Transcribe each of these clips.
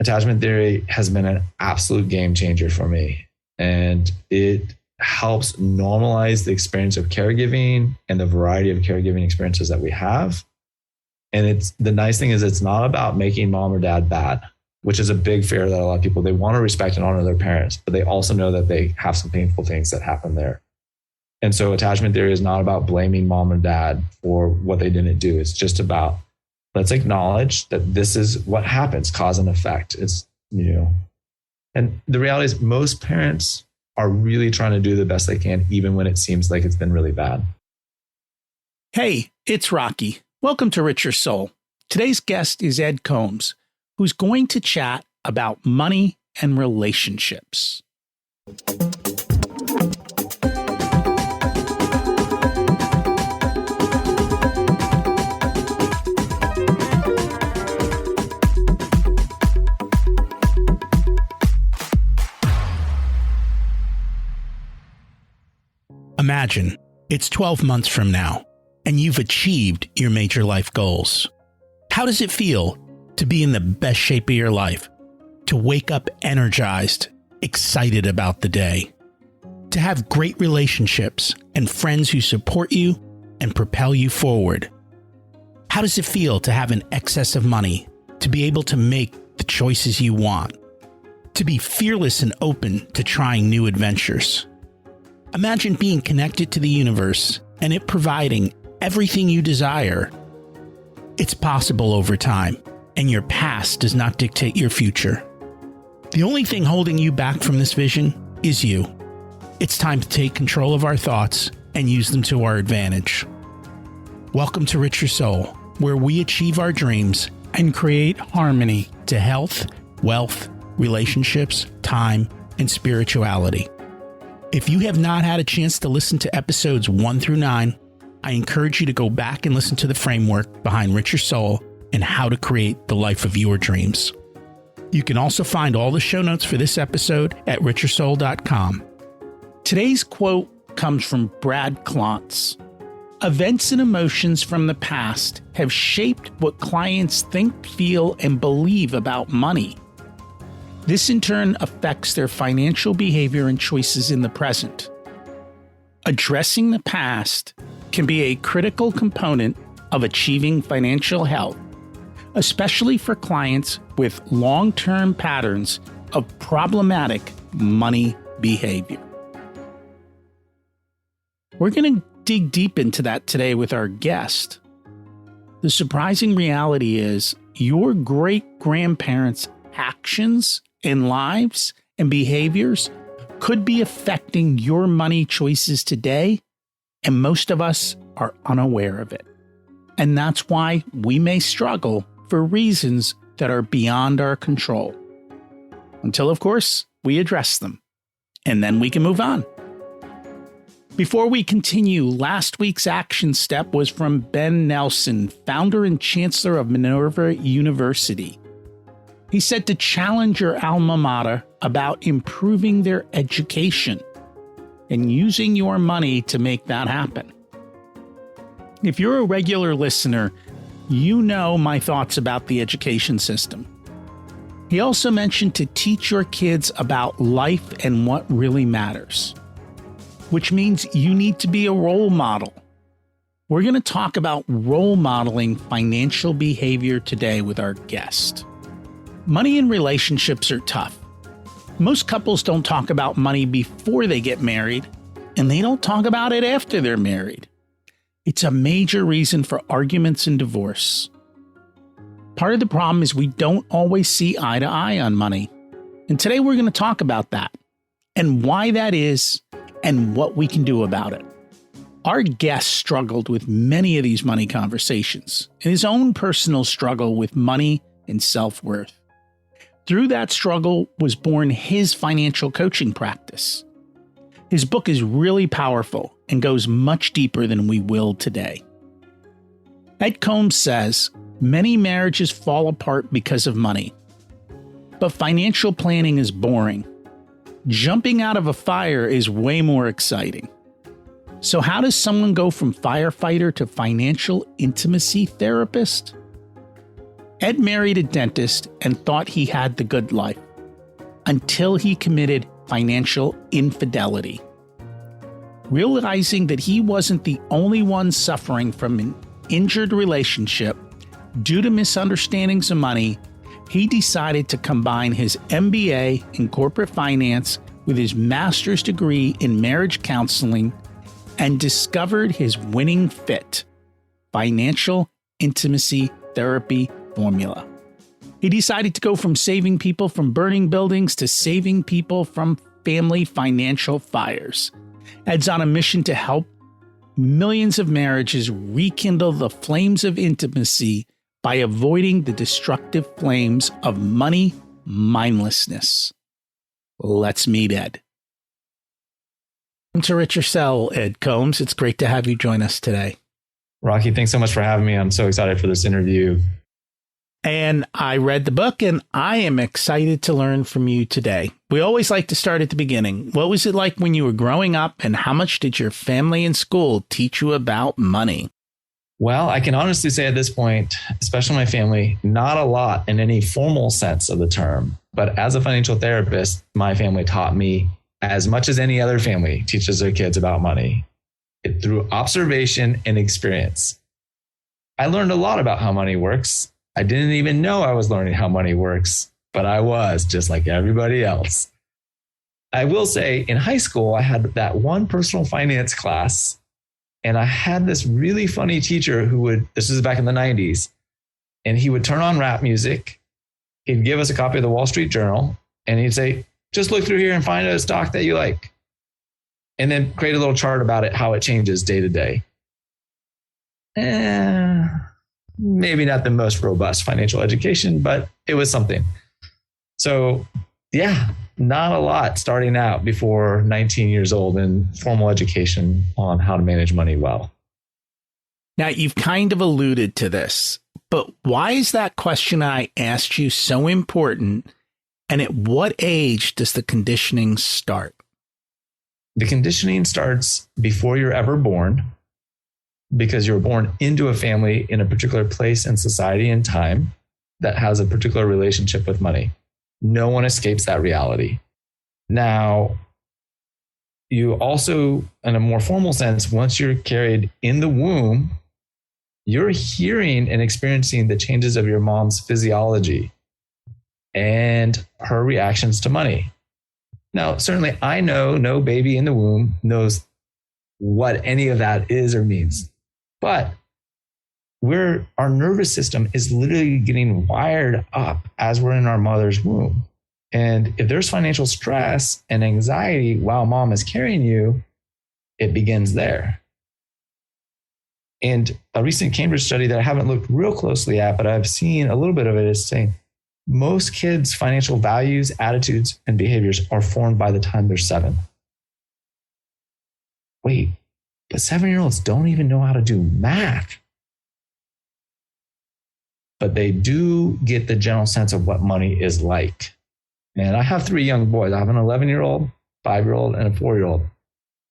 Attachment theory has been an absolute game changer for me. And it helps normalize the experience of caregiving and the variety of caregiving experiences that we have. And it's the nice thing is it's not about making mom or dad bad, which is a big fear that a lot of people, they want to respect and honor their parents, but they also know that they have some painful things that happen there. And so attachment theory is not about blaming mom or dad for what they didn't do. It's just about, let's acknowledge that this is what happens, cause and effect. It's, and the reality is most parents are really trying to do the best they can, even when it seems like it's been really bad. Hey, it's Rocky. Welcome to Richer Soul. Today's guest is Ed Coambs, who's going to chat about money and relationships. Imagine it's 12 months from now, and you've achieved your major life goals. How does it feel to be in the best shape of your life? To wake up energized, excited about the day? To have great relationships and friends who support you and propel you forward? How does it feel to have an excess of money, to be able to make the choices you want? To be fearless and open to trying new adventures? Imagine being connected to the universe and it providing everything you desire. It's possible over time, and your past does not dictate your future. The only thing holding you back from this vision is you. It's time to take control of our thoughts and use them to our advantage. Welcome to Richer Soul, where we achieve our dreams and create harmony to health, wealth, relationships, time, and spirituality. If you have not had a chance to listen to episodes 1 through 9, I encourage you to go back and listen to the framework behind Richer Soul and how to create the life of your dreams. You can also find all the show notes for this episode at richersoul.com. Today's quote comes from Brad Klontz. Events and emotions from the past have shaped what clients think, feel, and believe about money. This in turn affects their financial behavior and choices in the present. Addressing the past can be a critical component of achieving financial health, especially for clients with long-term patterns of problematic money behavior. We're going to dig deep into that today with our guest. The surprising reality is your great-grandparents' actions and lives and behaviors could be affecting your money choices today, and most of us are unaware of it. And that's why we may struggle for reasons that are beyond our control. Until, of course, we address them, and then we can move on. Before we continue, last week's action step was from Ben Nelson, founder and chancellor of Minerva University. He said to challenge your alma mater about improving their education and using your money to make that happen. If you're a regular listener, you know my thoughts about the education system. He also mentioned to teach your kids about life and what really matters, which means you need to be a role model. We're going to talk about role modeling financial behavior today with our guest. Money and relationships are tough. Most couples don't talk about money before they get married, and they don't talk about it after they're married. It's a major reason for arguments and divorce. Part of the problem is we don't always see eye to eye on money. And today we're going to talk about that and why that is and what we can do about it. Our guest struggled with many of these money conversations and his own personal struggle with money and self-worth. Through that struggle was born his financial coaching practice. His book is really powerful and goes much deeper than we will today. Ed Coambs says, many marriages fall apart because of money. But financial planning is boring. Jumping out of a fire is way more exciting. So how does someone go from firefighter to financial intimacy therapist? Ed married a dentist and thought he had the good life until he committed financial infidelity. Realizing that he wasn't the only one suffering from an injured relationship due to misunderstandings of money, he decided to combine his MBA in corporate finance with his master's degree in marriage counseling and discovered his winning fit, financial intimacy therapy formula. He decided to go from saving people from burning buildings to saving people from family financial fires. Ed's on a mission to help millions of marriages rekindle the flames of intimacy by avoiding the destructive flames of money mindlessness. Let's meet Ed. Welcome to Richer Sell, Ed Coambs. It's great to have you join us today. Rocky, thanks so much for having me. I'm so excited for this interview. And I read the book, and I am excited to learn from you today. We always like to start at the beginning. What was it like when you were growing up, and how much did your family and school teach you about money? Well, I can honestly say at this point, especially my family, not a lot in any formal sense of the term. But as a financial therapist, my family taught me as much as any other family teaches their kids about money, through observation and experience. I learned a lot about how money works. I didn't even know I was learning how money works, but I was, just like everybody else. I will say in high school, I had that one personal finance class, and I had this really funny teacher who would, this was back in the 90s, and he would turn on rap music. He'd give us a copy of the Wall Street Journal, and he'd say, just look through here and find a stock that you like. And then create a little chart about it, how it changes day to day. Maybe not the most robust financial education, but it was something. So yeah, not a lot starting out before 19 years old in formal education on how to manage money well. Now, you've kind of alluded to this, but why is that question I asked you so important? And at what age does the conditioning start? The conditioning starts before you're ever born, because you're born into a family in a particular place in society and time that has a particular relationship with money. No one escapes that reality. Now, you also, in a more formal sense, once you're carried in the womb, you're hearing and experiencing the changes of your mom's physiology and her reactions to money. Now, certainly I know no baby in the womb knows what any of that is or means. But our nervous system is literally getting wired up as we're in our mother's womb. And if there's financial stress and anxiety while mom is carrying you, it begins there. And a recent Cambridge study that I haven't looked real closely at, but I've seen a little bit of it, is saying most kids' financial values, attitudes, and behaviors are formed by the time they're 7. Wait. But 7-year-olds don't even know how to do math. But they do get the general sense of what money is like. And I have 3 young boys. I have an 11-year-old, 5-year-old, and a 4-year-old.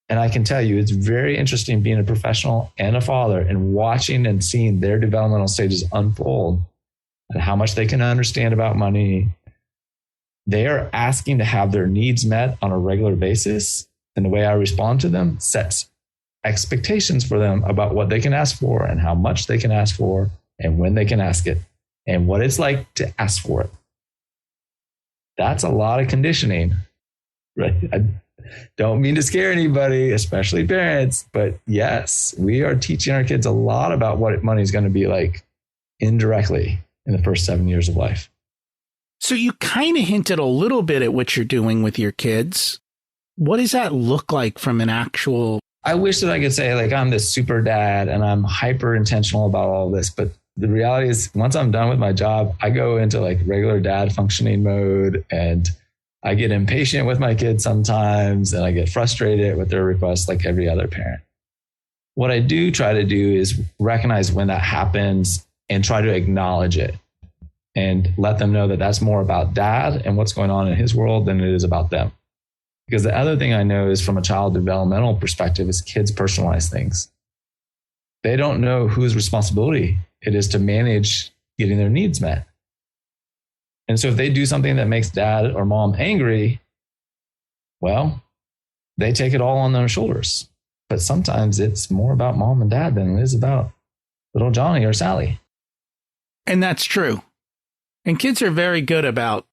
And I can tell you, it's very interesting being a professional and a father and watching and seeing their developmental stages unfold and how much they can understand about money. They are asking to have their needs met on a regular basis. And the way I respond to them sets expectations for them about what they can ask for and how much they can ask for and when they can ask it and what it's like to ask for it. That's a lot of conditioning, right? I don't mean to scare anybody, especially parents, but yes, we are teaching our kids a lot about what money is going to be like indirectly in the first 7 years of life. So you kind of hinted a little bit at what you're doing with your kids. What does that look like from an actual... I wish that I could say like I'm this super dad and I'm hyper intentional about all of this, but the reality is once I'm done with my job, I go into like regular dad functioning mode, and I get impatient with my kids sometimes, and I get frustrated with their requests like every other parent. What I do try to do is recognize when that happens and try to acknowledge it and let them know that that's more about dad and what's going on in his world than it is about them. Because the other thing I know is from a child developmental perspective is kids personalize things. They don't know whose responsibility it is to manage getting their needs met. And so if they do something that makes dad or mom angry, well, they take it all on their shoulders. But sometimes it's more about mom and dad than it is about little Johnny or Sally. And that's true. And kids are very good about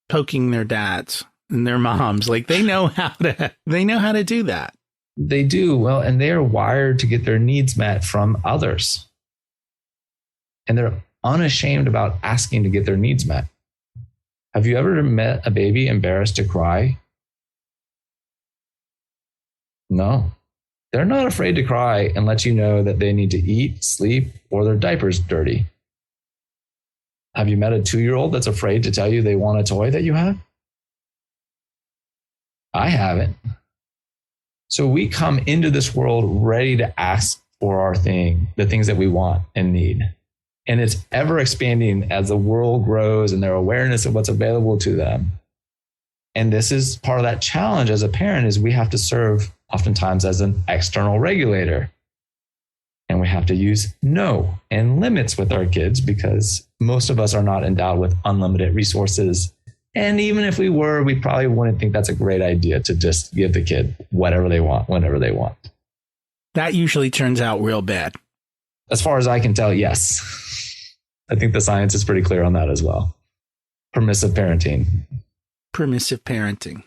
poking their dads and their moms. Like they know how to do that. They do. Well, and they are wired to get their needs met from others. And they're unashamed about asking to get their needs met. Have you ever met a baby embarrassed to cry? No. They're not afraid to cry and let you know that they need to eat, sleep, or their diaper's dirty. Have you met a 2-year-old that's afraid to tell you they want a toy that you have? I haven't. So we come into this world ready to ask for our thing, the things that we want and need. And it's ever expanding as the world grows and their awareness of what's available to them. And this is part of that challenge as a parent is we have to serve oftentimes as an external regulator. And we have to use no and limits with our kids because most of us are not endowed with unlimited resources. And even if we were, we probably wouldn't think that's a great idea to just give the kid whatever they want, whenever they want. That usually turns out real bad. As far as I can tell, yes. I think the science is pretty clear on that as well. Permissive parenting. Permissive parenting.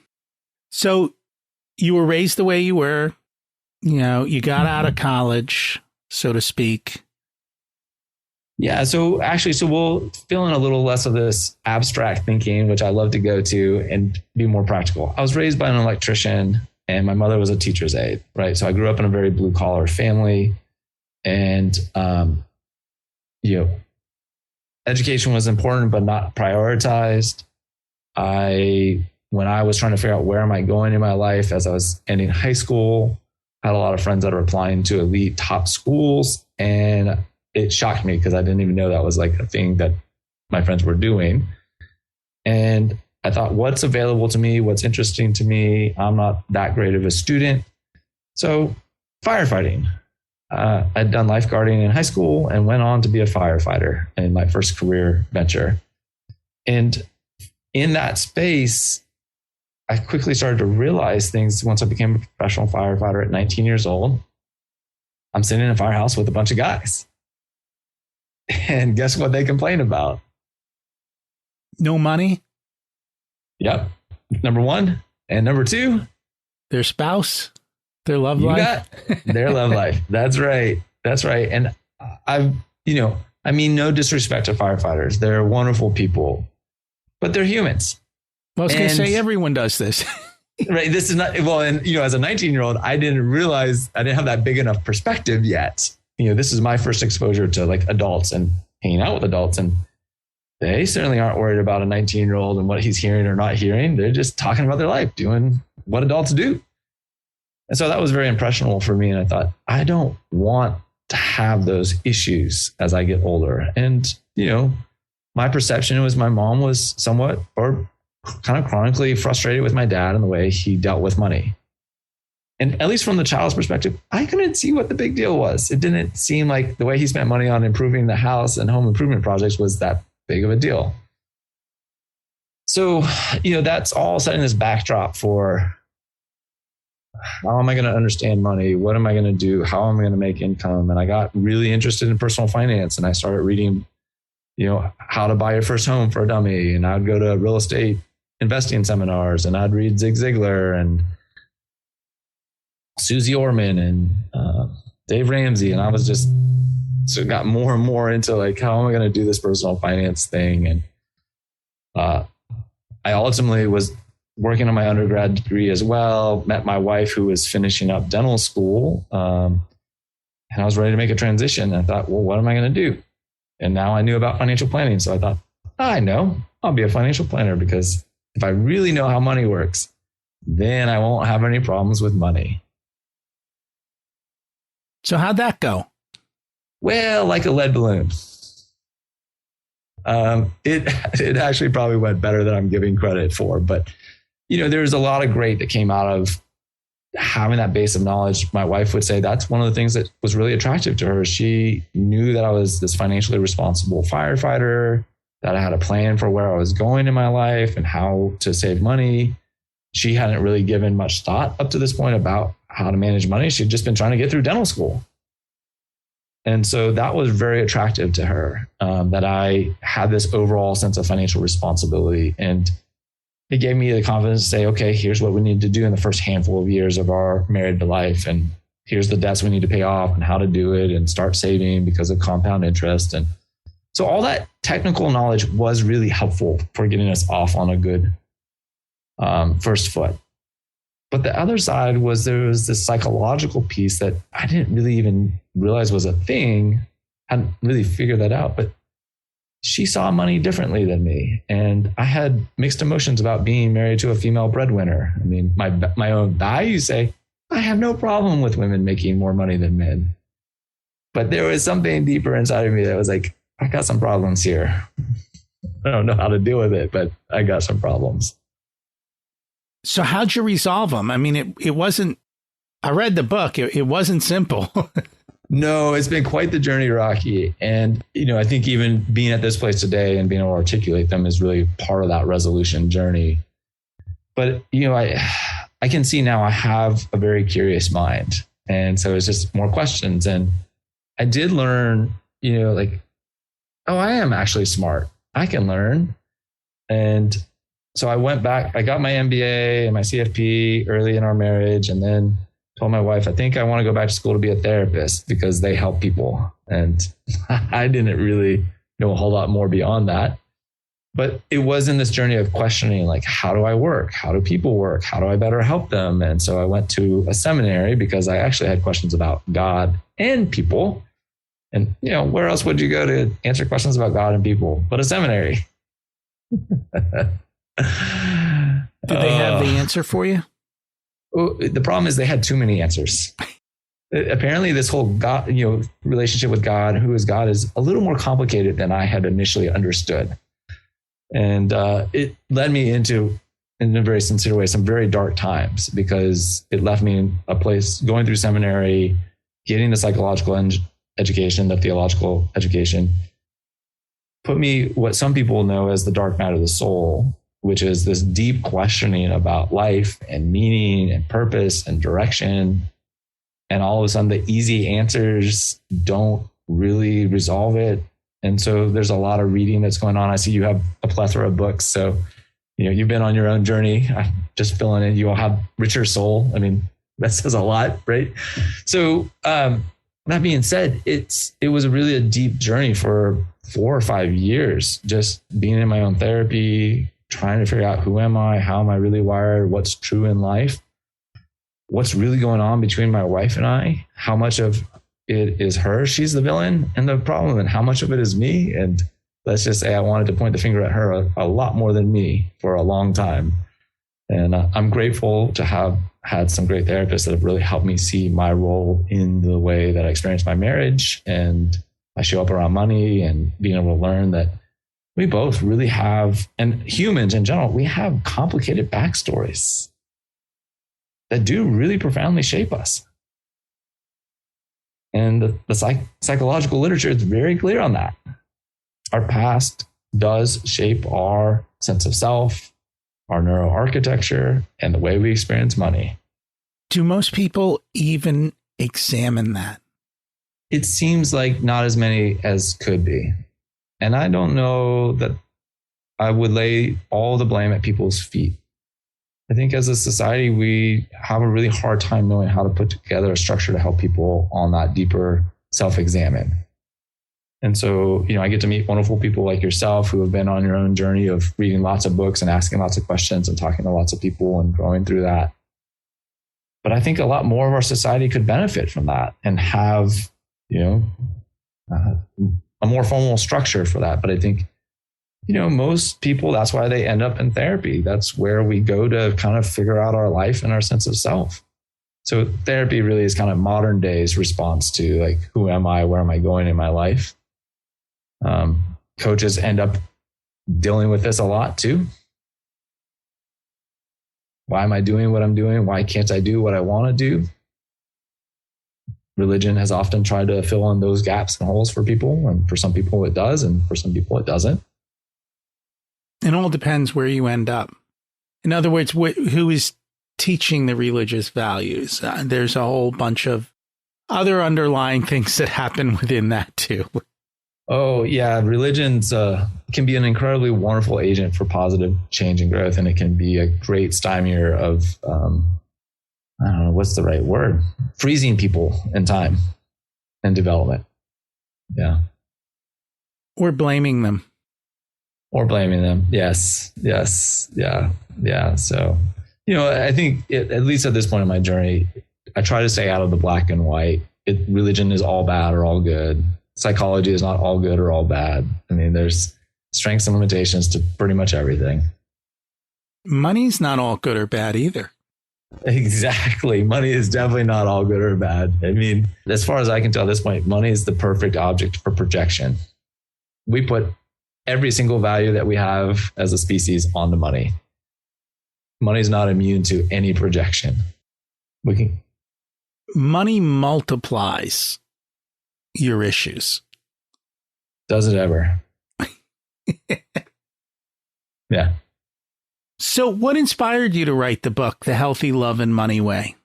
So you were raised the way you were, you got out of college, so to speak. Yeah. So we'll fill in a little less of this abstract thinking, which I love to go to and be more practical. I was raised by an electrician and my mother was a teacher's aide, right? So I grew up in a very blue collar family and, education was important, but not prioritized. When I was trying to figure out where am I going in my life as I was ending high school, I had a lot of friends that were applying to elite top schools. And it shocked me because I didn't even know that was like a thing that my friends were doing. And I thought, what's available to me? What's interesting to me? I'm not that great of a student. So firefighting. I'd done lifeguarding in high school and went on to be a firefighter in my first career venture. And in that space, I quickly started to realize things once I became a professional firefighter at 19 years old. I'm sitting in a firehouse with a bunch of guys. And guess what they complain about? No money? Yep. Number one. And number two? Their spouse? Their love life? Their love life. That's right. That's right. And no disrespect to firefighters. They're wonderful people, but they're humans. Well, I was going to say everyone does this. Right. This is not, well, and, as a 19-year-old, I didn't realize I didn't have that big enough perspective yet. This is my first exposure to like adults and hanging out with adults. And they certainly aren't worried about a 19-year-old and what he's hearing or not hearing. They're just talking about their life, doing what adults do. And so that was very impressionable for me. And I thought, I don't want to have those issues as I get older. And, my perception was my mom was somewhat or kind of chronically frustrated with my dad and the way he dealt with money. And at least from the child's perspective, I couldn't see what the big deal was. It didn't seem like the way he spent money on improving the house and home improvement projects was that big of a deal. So, that's all setting this backdrop for how am I going to understand money? What am I going to do? How am I going to make income? And I got really interested in personal finance and I started reading, how to buy your first home for a dummy. And I'd go to real estate investing seminars and I'd read Zig Ziglar and Susie Orman and Dave Ramsey. And I was just got more and more into like, how am I going to do this personal finance thing? And I ultimately was working on my undergrad degree as well, met my wife who was finishing up dental school. And I was ready to make a transition. I thought, well, what am I going to do? And now I knew about financial planning. So I thought, I know I'll be a financial planner because if I really know how money works, then I won't have any problems with money. So how'd that go? Well, like a lead balloon. It actually probably went better than I'm giving credit for, but there's a lot of great that came out of having that base of knowledge, my wife would say that's one of the things that was really attractive to her. She knew that I was this financially responsible firefighter, that I had a plan for where I was going in my life and how to save money. She hadn't really given much thought up to this point about how to manage money. She'd just been trying to get through dental school. And so that was very attractive to her, that I had this overall sense of financial responsibility. And it gave me the confidence to say, okay, here's what we need to do in the first handful of years of our married life. And here's the debts we need to pay off and how to do it and start saving because of compound interest. And so all that technical knowledge was really helpful for getting us off on a good first foot. But the other side was there was this psychological piece that I didn't really even realize was a thing. I hadn't really figured that out, but she saw money differently than me. And I had mixed emotions about being married to a female breadwinner. I mean, my own values say, I have no problem with women making more money than men. But there was something deeper inside of me that was like, I got some problems here. I don't know how to deal with it, but I got some problems. So how'd you resolve them? I mean, it wasn't, I read the book. It wasn't simple. No, it's been quite the journey, Rocky. And, I think even being at this place today and being able to articulate them is really part of that resolution journey. But, I can see now I have a very curious mind. And so it's just more questions. And I did learn, I am actually smart. I can learn. And so I went back, I got my MBA and my CFP early in our marriage, and then told my wife, I think I want to go back to school to be a therapist because they help people. And I didn't really know a whole lot more beyond that. But it was in this journey of questioning, like, how do I work? How do people work? How do I better help them? And so I went to a seminary because I actually had questions about God and people. And, where else would you go to answer questions about God and people but a seminary? Did they have the answer for you? Well, the problem is they had too many answers. Apparently, this whole God, relationship with God, who is God, is a little more complicated than I had initially understood. And it led me into, in a very sincere way, some very dark times because it left me in a place going through seminary, getting the psychological education, the theological education, put me what some people know as the dark night of the soul, which is this deep questioning about life and meaning and purpose and direction. And all of a sudden, the easy answers don't really resolve it. And so there's a lot of reading that's going on. I see you have a plethora of books. So, you've been on your own journey. I'm just filling in. You all have richer soul. I mean, that says a lot, right? So that being said, it was really a deep journey for 4 or 5 years, just being in my own therapy, trying to figure out who am I, how am I really wired, what's true in life, what's really going on between my wife and I, how much of it is her, she's the villain and the problem, and how much of it is me. And let's just say I wanted to point the finger at her a lot more than me for a long time. And I'm grateful to have had some great therapists that have really helped me see my role in the way that I experienced my marriage and I show up around money, and being able to learn that we both really have, and humans in general, we have complicated backstories that do really profoundly shape us. And the psychological literature is very clear on that. Our past does shape our sense of self, our neuroarchitecture, and the way we experience money. Do most people even examine that? It seems like not as many as could be. And I don't know that I would lay all the blame at people's feet. I think as a society, we have a really hard time knowing how to put together a structure to help people on that deeper self-examine. And so, I get to meet wonderful people like yourself who have been on your own journey of reading lots of books and asking lots of questions and talking to lots of people and growing through that. But I think a lot more of our society could benefit from that and have, a more formal structure for that. But I think, most people, that's why they end up in therapy. That's where we go to kind of figure out our life and our sense of self. So therapy really is kind of modern day's response to like, who am I? Where am I going in my life? Coaches end up dealing with this a lot too. Why am I doing what I'm doing? Why can't I do what I want to do? Religion has often tried to fill in those gaps and holes for people. And for some people it does, and for some people it doesn't. It all depends where you end up. In other words, who is teaching the religious values? There's a whole bunch of other underlying things that happen within that too. Oh, yeah. Religions can be an incredibly wonderful agent for positive change and growth. And it can be a great stymier of, I don't know, what's the right word? Freezing people in time and development. Yeah. Or blaming them. Yes. Yeah. So, I think at least at this point in my journey, I try to stay out of the black and white. Religion is all bad or all good. Psychology is not all good or all bad. I mean, there's strengths and limitations to pretty much everything. Money's not all good or bad either. Exactly. Money is definitely not all good or bad. I mean, as far as I can tell at this point, money is the perfect object for projection. We put every single value that we have as a species onto money. Money is not immune to any projection. Money multiplies your issues. Does it ever? Yeah. So what inspired you to write the book, The Healthy Love and Money Way?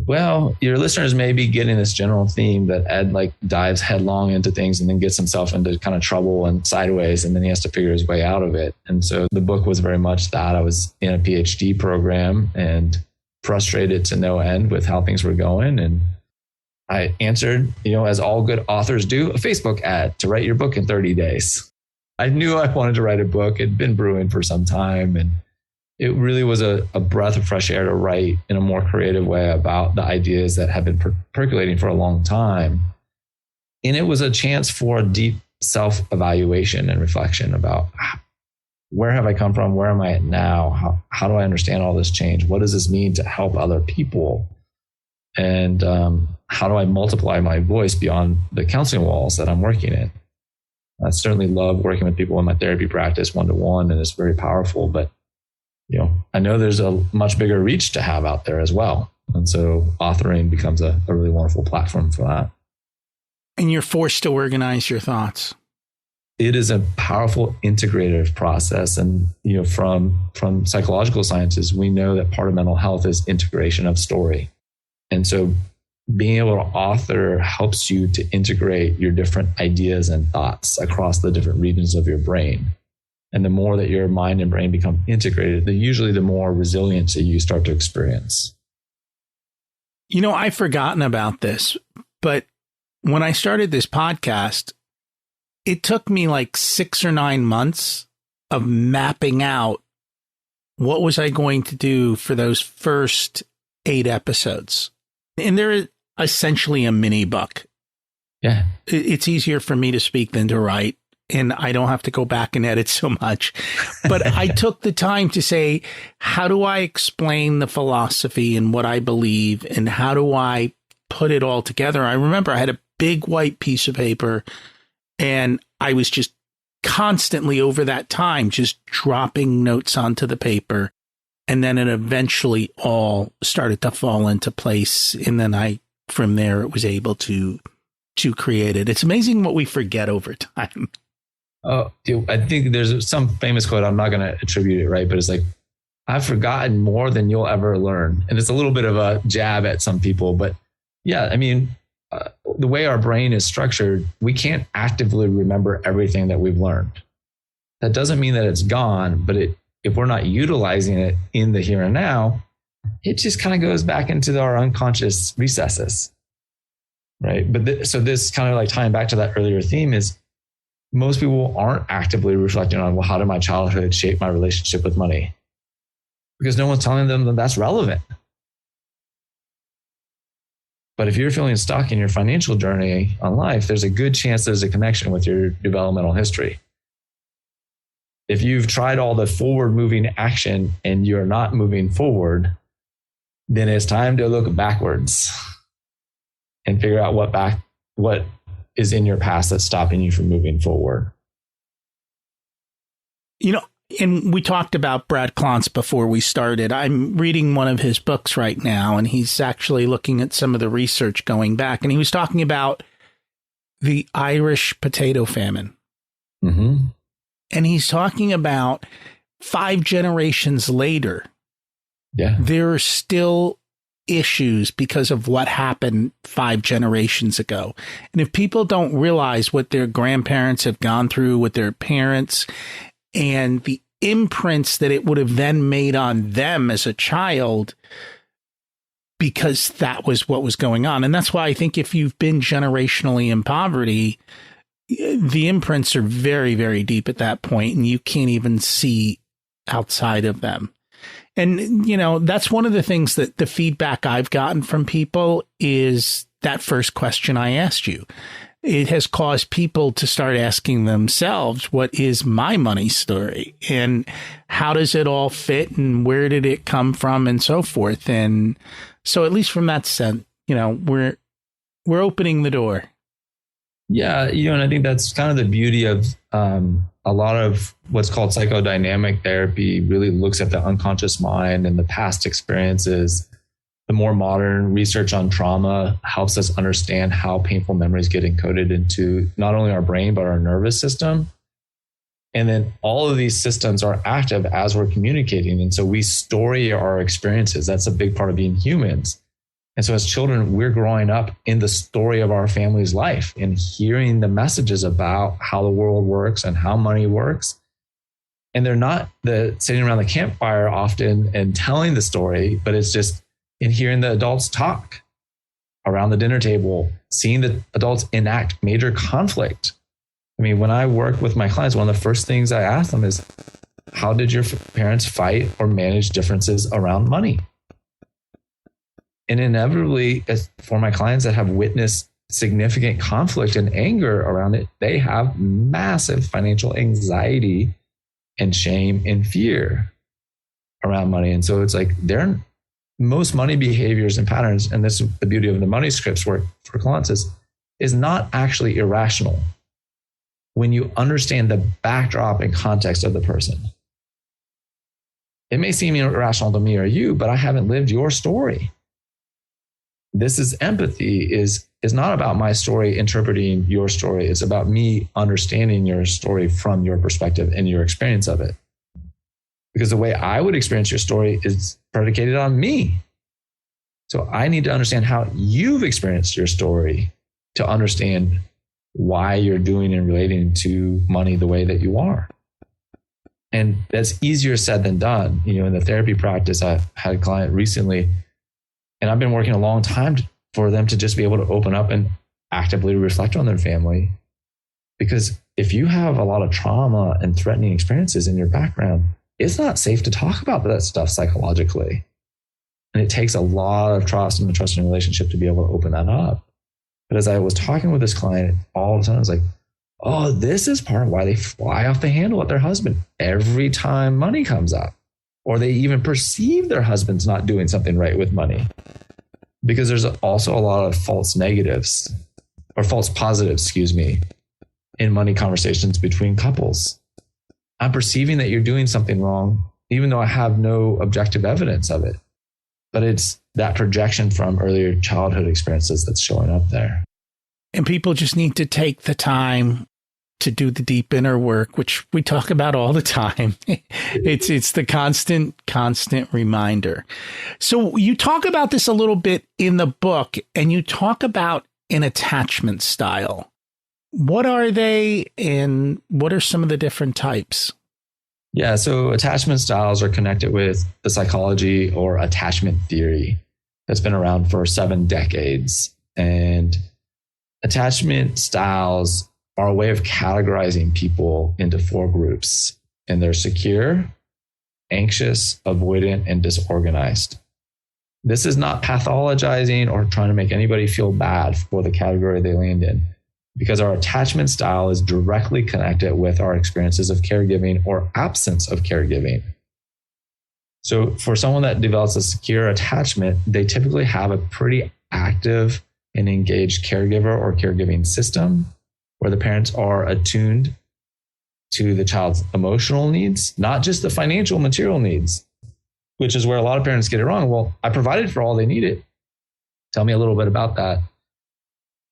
Well, your listeners may be getting this general theme that Ed dives headlong into things and then gets himself into kind of trouble and sideways, and then he has to figure his way out of it. And so the book was very much that. I was in a PhD program and frustrated to no end with how things were going. And I answered, as all good authors do, a Facebook ad to write your book in 30 days. I knew I wanted to write a book. It'd been brewing for some time. And it really was a breath of fresh air to write in a more creative way about the ideas that have been percolating for a long time. And it was a chance for a deep self-evaluation and reflection about where have I come from? Where am I at now? How do I understand all this change? What does this mean to help other people? And how do I multiply my voice beyond the counseling walls that I'm working in? I certainly love working with people in my therapy practice one-to-one, and it's very powerful. But I know there's a much bigger reach to have out there as well. And so authoring becomes a really wonderful platform for that. And you're forced to organize your thoughts. It is a powerful integrative process. And, from psychological sciences, we know that part of mental health is integration of story. And so being able to author helps you to integrate your different ideas and thoughts across the different regions of your brain. And the more that your mind and brain become integrated, usually the more resiliency you start to experience. I've forgotten about this, but when I started this podcast, it took me 6 or 9 months of mapping out what was I going to do for those first 8 episodes. And they're essentially a mini book. Yeah. It's easier for me to speak than to write, and I don't have to go back and edit so much. But I took the time to say, how do I explain the philosophy and what I believe, and how do I put it all together? I remember I had a big white piece of paper, and I was just constantly over that time just dropping notes onto the paper. And then it eventually all started to fall into place. And then from there, it was able to create it. It's amazing what we forget over time. Oh, I think there's some famous quote. I'm not going to attribute it, right? But it's I've forgotten more than you'll ever learn. And it's a little bit of a jab at some people. But yeah, I mean, the way our brain is structured, we can't actively remember everything that we've learned. That doesn't mean that it's gone, but if we're not utilizing it in the here and now, it just kind of goes back into our unconscious recesses, right? But so this kind of tying back to that earlier theme is most people aren't actively reflecting on, well, how did my childhood shape my relationship with money? Because no one's telling them that that's relevant. But if you're feeling stuck in your financial journey on life, there's a good chance there's a connection with your developmental history. If you've tried all the forward moving action and you're not moving forward, then it's time to look backwards and figure out what is in your past that's stopping you from moving forward. And we talked about Brad Klontz before we started. I'm reading one of his books right now, and he's actually looking at some of the research going back. And he was talking about the Irish potato famine. Mm-hmm. And he's talking about 5 generations later, there are still issues because of what happened 5 generations ago. And if people don't realize what their grandparents have gone through with their parents and the imprints that it would have then made on them as a child, because that was what was going on. And that's why I think if you've been generationally in poverty, the imprints are very, very deep at that point, and you can't even see outside of them. And, you know, that's one of the things that the feedback I've gotten from people is that first question I asked you. It has caused people to start asking themselves, what is my money story? And how does it all fit? And where did it come from? And so forth. And so at least from that sense, you know, we're opening the door. Yeah, you know, and I think that's kind of the beauty of a lot of what's called psychodynamic therapy really looks at the unconscious mind and the past experiences. The more modern research on trauma helps us understand how painful memories get encoded into not only our brain, but our nervous system. And then all of these systems are active as we're communicating. And so we story our experiences. That's a big part of being humans. And so as children, we're growing up in the story of our family's life and hearing the messages about how the world works and how money works. And they're not sitting around the campfire often and telling the story, but it's just in hearing the adults talk around the dinner table, seeing the adults enact major conflict. I mean, when I work with my clients, one of the first things I ask them is, how did your parents fight or manage differences around money? And inevitably, for my clients that have witnessed significant conflict and anger around it, they have massive financial anxiety and shame and fear around money. And so it's like most money behaviors and patterns, and this is the beauty of the money scripts work for clients, is not actually irrational when you understand the backdrop and context of the person. It may seem irrational to me or you, but I haven't lived your story. This is empathy is not about my story interpreting your story. It's about me understanding your story from your perspective and your experience of it. Because the way I would experience your story is predicated on me. So I need to understand how you've experienced your story to understand why you're doing and relating to money the way that you are. And that's easier said than done. You know, in the therapy practice, I had a client recently, and I've been working a long time for them to just be able to open up and actively reflect on their family. Because if you have a lot of trauma and threatening experiences in your background, it's not safe to talk about that stuff psychologically. And it takes a lot of trust and a trusting relationship to be able to open that up. But as I was talking with this client, all of a sudden I was like, oh, this is part of why they fly off the handle at their husband every time money comes up. Or they even perceive their husband's not doing something right with money. Because there's also a lot of false negatives or false positives, in money conversations between couples. I'm perceiving that you're doing something wrong, even though I have no objective evidence of it. But it's that projection from earlier childhood experiences that's showing up there. And people just need to take the time to do the deep inner work, which we talk about all the time. It's the constant reminder. So you talk about this a little bit in the book, and you talk about an attachment style. What are they, and what are some of the different types? Yeah, so attachment styles are connected with the psychology or attachment theory that's been around for 7 decades. And attachment styles are a way of categorizing people into 4 groups. And they're secure, anxious, avoidant, and disorganized. This is not pathologizing or trying to make anybody feel bad for the category they land in, because our attachment style is directly connected with our experiences of caregiving or absence of caregiving. So for someone that develops a secure attachment, they typically have a pretty active and engaged caregiver or caregiving system where the parents are attuned to the child's emotional needs, not just the financial material needs, which is where a lot of parents get it wrong. Well, I provided for all they needed. Tell me a little bit about that.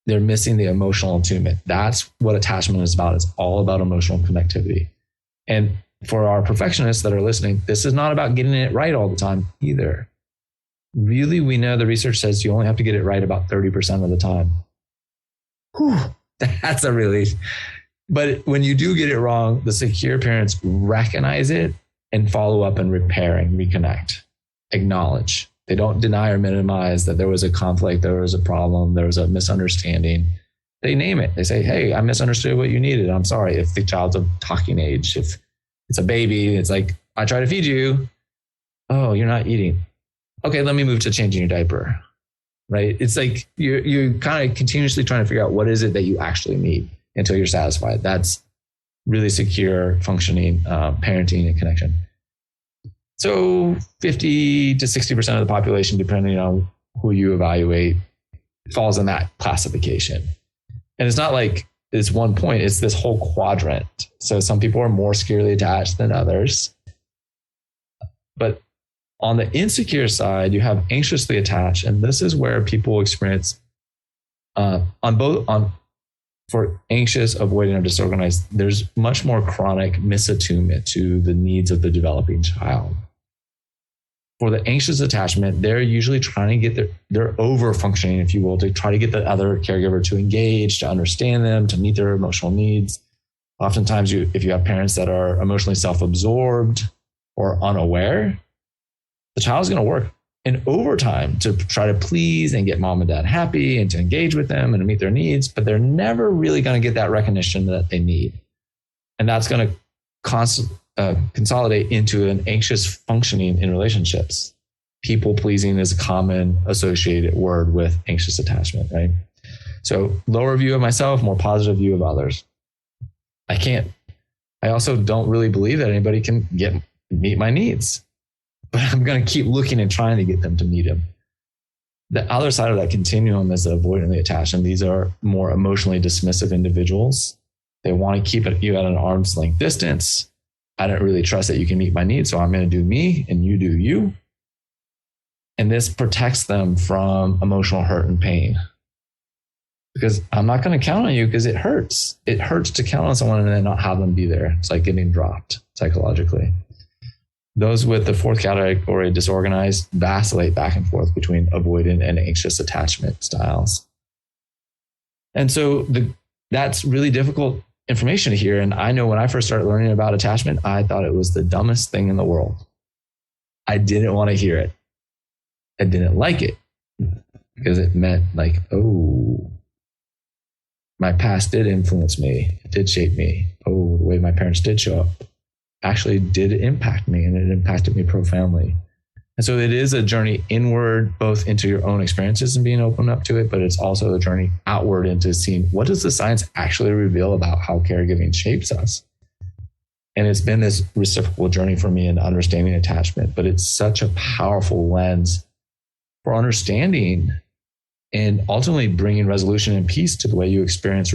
They're missing the emotional attunement. That's what attachment is about. It's all about emotional connectivity. And for our perfectionists that are listening, this is not about getting it right all the time either. Really, we know the research says you only have to get it right about 30% of the time. Whew, that's a relief. But when you do get it wrong, the secure parents recognize it and follow up and repair and reconnect, acknowledge. They don't deny or minimize that there was a conflict, there was a problem, there was a misunderstanding. They name it. They say, hey, I misunderstood what you needed. I'm sorry. If the child's of talking age, if it's a baby, it's like, I try to feed you. Oh, you're not eating. Okay, let me move to changing your diaper, right? It's like you're kind of continuously trying to figure out what is it that you actually need until you're satisfied. That's really secure, functioning parenting and connection. So 50 to 60% of the population, depending on who you evaluate, falls in that classification. And it's not like it's one point, it's this whole quadrant. So some people are more securely attached than others. But on the insecure side, you have anxiously attached. And this is where people experience for anxious, avoidant, or disorganized, there's much more chronic misattunement to the needs of the developing child. For the anxious attachment, they're usually trying to get they're over functioning, if you will, to try to get the other caregiver to engage, to understand them, to meet their emotional needs. Oftentimes, if you have parents that are emotionally self-absorbed or unaware, the child's going to work in overtime to try to please and get mom and dad happy and to engage with them and to meet their needs, but they're never really going to get that recognition that they need. And that's going to consolidate into an anxious functioning in relationships. People pleasing is a common associated word with anxious attachment, right? So lower view of myself, more positive view of others. I also don't really believe that anybody can meet my needs, but I'm going to keep looking and trying to get them to meet them. The other side of that continuum is the avoidantly attached, and these are more emotionally dismissive individuals. They want to keep you at an arm's length distance. I don't really trust that you can meet my needs, so I'm going to do me and you do you. And this protects them from emotional hurt and pain. Because I'm not going to count on you because it hurts. It hurts to count on someone and then not have them be there. It's like getting dropped psychologically. Those with the fourth category, disorganized, vacillate back and forth between avoidant and anxious attachment styles. And so that's really difficult information to hear. And I know when I first started learning about attachment, I thought it was the dumbest thing in the world. I didn't want to hear it. I didn't like it because it meant like, oh, my past did influence me. It did shape me. Oh, the way my parents did show up actually did impact me, and it impacted me profoundly. And so it is a journey inward, both into your own experiences and being open up to it, but it's also a journey outward into seeing what does the science actually reveal about how caregiving shapes us. And it's been this reciprocal journey for me in understanding attachment, but it's such a powerful lens for understanding and ultimately bringing resolution and peace to the way you experience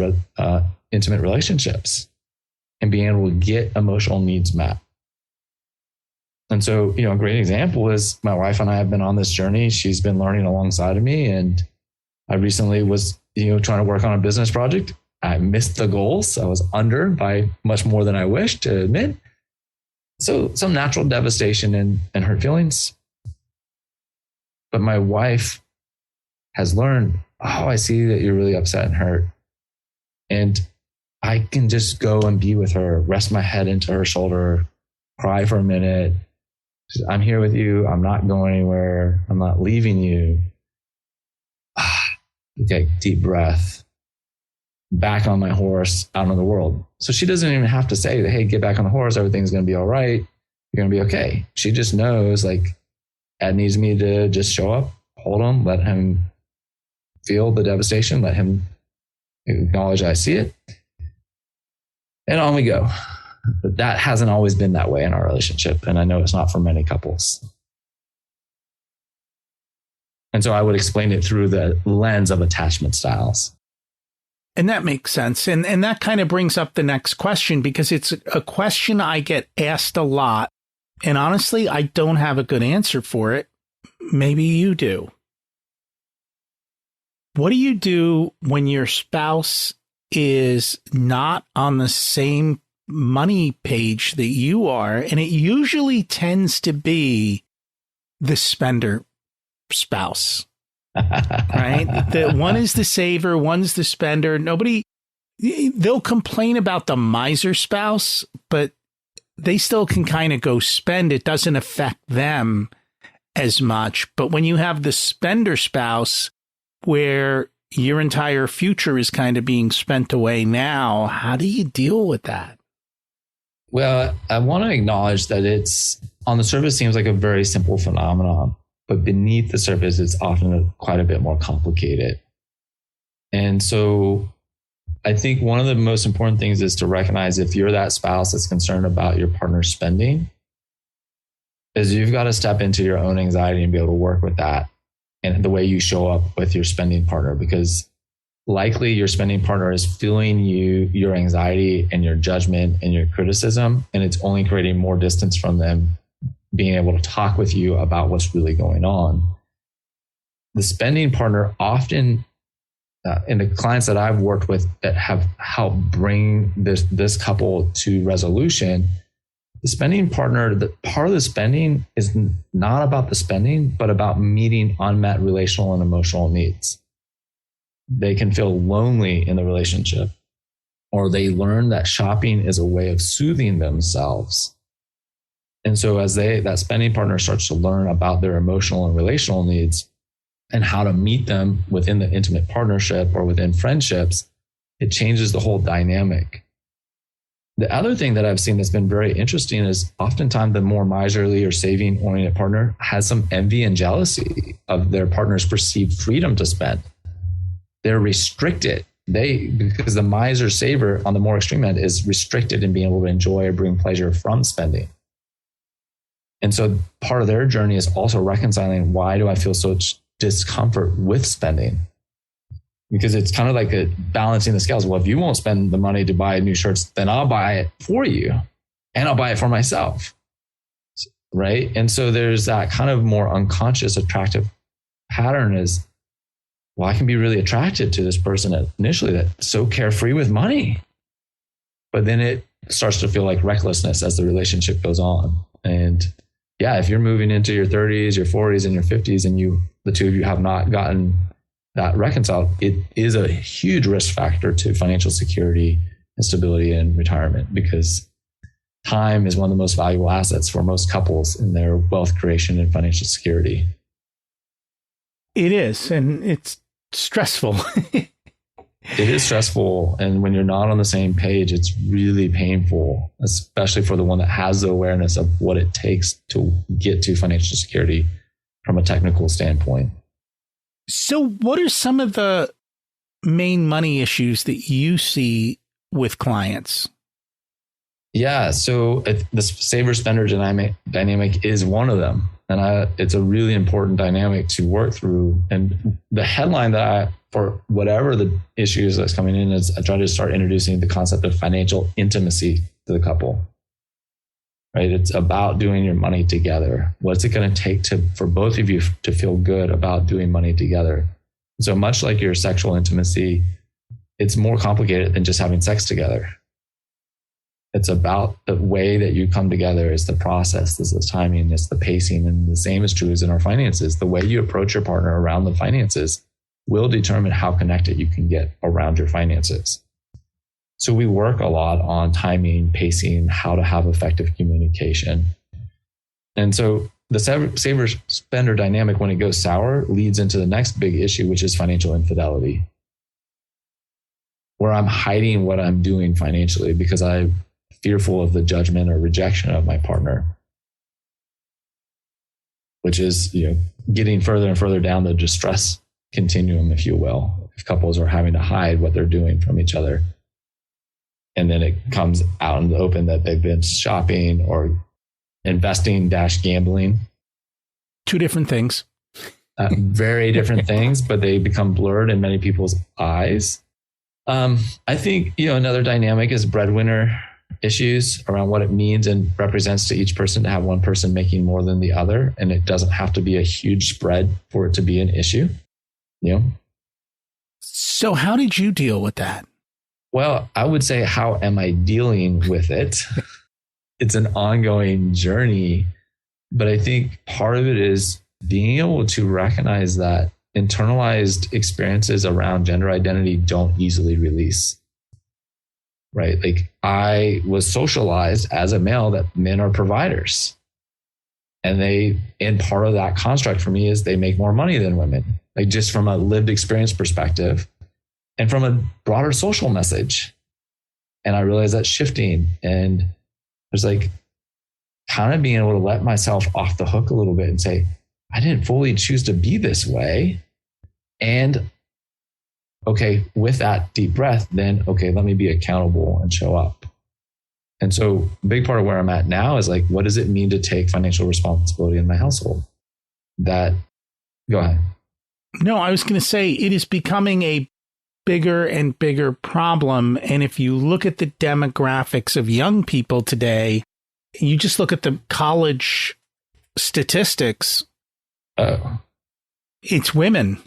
intimate relationships and being able to get emotional needs met. And so, a great example is my wife and I have been on this journey. She's been learning alongside of me. And I recently was, trying to work on a business project. I missed the goals. I was under by much more than I wished to admit. So some natural devastation and hurt feelings. But my wife has learned, I see that you're really upset and hurt. And I can just go and be with her, rest my head into her shoulder, cry for a minute. I'm here with you. I'm not going anywhere. I'm not leaving you. Okay, deep breath. Back on my horse, out in the world. So she doesn't even have to say, hey, get back on the horse. Everything's going to be all right. You're going to be okay. She just knows Ed needs me to just show up, hold him, let him feel the devastation, let him acknowledge I see it. And on we go. But that hasn't always been that way in our relationship. And I know it's not for many couples. And so I would explain it through the lens of attachment styles. And that makes sense. And that kind of brings up the next question, because it's a question I get asked a lot. And honestly, I don't have a good answer for it. Maybe you do. What do you do when your spouse is not on the same money page that you are? And it usually tends to be the spender spouse, right? The one is the saver, one's the spender. They'll complain about the miser spouse, but they still can kind of go spend. It doesn't affect them as much. But when you have the spender spouse, where your entire future is kind of being spent away now, how do you deal with that? Well, I want to acknowledge that it's on the surface seems like a very simple phenomenon, but beneath the surface, it's often quite a bit more complicated. And so I think one of the most important things is to recognize if you're that spouse that's concerned about your partner's spending, is you've got to step into your own anxiety and be able to work with that and the way you show up with your spending partner, because likely your spending partner is feeling your anxiety and your judgment and your criticism, and it's only creating more distance from them being able to talk with you about what's really going on. The spending partner often, and the clients that I've worked with that have helped bring this couple to resolution, the spending partner, the part of the spending is not about the spending, but about meeting unmet relational and emotional needs. They can feel lonely in the relationship, or they learn that shopping is a way of soothing themselves. And so as that spending partner starts to learn about their emotional and relational needs and how to meet them within the intimate partnership or within friendships, it changes the whole dynamic. The other thing that I've seen that's been very interesting is oftentimes the more miserly or saving oriented partner has some envy and jealousy of their partner's perceived freedom to spend. They're restricted. Because the miser saver on the more extreme end is restricted in being able to enjoy or bring pleasure from spending. And so part of their journey is also reconciling, why do I feel such discomfort with spending? Because it's kind of like balancing the scales. Well, if you won't spend the money to buy new shirts, then I'll buy it for you and I'll buy it for myself. Right. And so there's that kind of more unconscious attractive pattern is, well, I can be really attracted to this person initially that's so carefree with money. But then it starts to feel like recklessness as the relationship goes on. And yeah, if you're moving into your 30s, your 40s, and your 50s, and the two of you have not gotten that reconciled, it is a huge risk factor to financial security and stability and retirement, because time is one of the most valuable assets for most couples in their wealth creation and financial security. It is, and it's stressful. It is stressful. And when you're not on the same page, it's really painful, especially for the one that has the awareness of what it takes to get to financial security from a technical standpoint. So what are some of the main money issues that you see with clients? Yeah, so the saver spender dynamic is one of them. And it's a really important dynamic to work through. And the headline for whatever the issues that's coming in is I try to start introducing the concept of financial intimacy to the couple. Right? It's about doing your money together. What's it going to take for both of you to feel good about doing money together? So much like your sexual intimacy, it's more complicated than just having sex together. It's about the way that you come together. It's the process, it's the timing, it's the pacing. And the same is true as in our finances. The way you approach your partner around the finances will determine how connected you can get around your finances. So we work a lot on timing, pacing, how to have effective communication. And so the saver spender dynamic, when it goes sour, leads into the next big issue, which is financial infidelity, where I'm hiding what I'm doing financially because I'm fearful of the judgment or rejection of my partner, which is, getting further and further down the distress continuum, if you will, if couples are having to hide what they're doing from each other. And then it comes out in the open that they've been shopping or investing-gambling. Two different things. Very different things, but they become blurred in many people's eyes. I think, another dynamic is breadwinner issues around what it means and represents to each person to have one person making more than the other. And it doesn't have to be a huge spread for it to be an issue. So how did you deal with that? Well, I would say, how am I dealing with it? It's an ongoing journey, but I think part of it is being able to recognize that internalized experiences around gender identity don't easily release, right? Like, I was socialized as a male that men are providers. And part of that construct for me is they make more money than women, like just from a lived experience perspective and from a broader social message. And I realized that's shifting. And there's like kind of being able to let myself off the hook a little bit and say, I didn't fully choose to be this way. And okay, with that deep breath, then, okay, let me be accountable and show up. And so a big part of where I'm at now is like, what does it mean to take financial responsibility in my household? Go ahead. No, I was going to say it is becoming a bigger and bigger problem. And if you look at the demographics of young people today, you just look at the college statistics. It's women.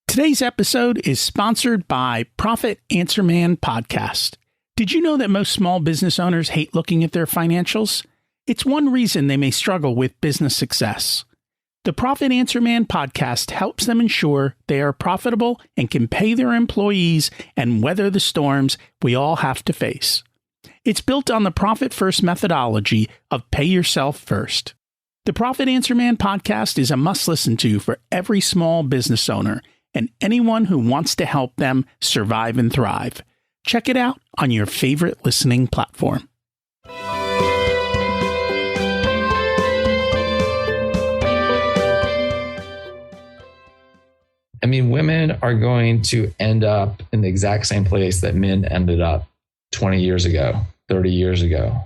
Today's episode is sponsored by Profit Answer Man Podcast. Did you know that most small business owners hate looking at their financials? It's one reason they may struggle with business success. The Profit Answer Man podcast helps them ensure they are profitable and can pay their employees and weather the storms we all have to face. It's built on the Profit First methodology of pay yourself first. The Profit Answer Man podcast is a must listen to for every small business owner and anyone who wants to help them survive and thrive. Check it out on your favorite listening platform. I mean, women are going to end up in the exact same place that men ended up 20 years ago, 30 years ago,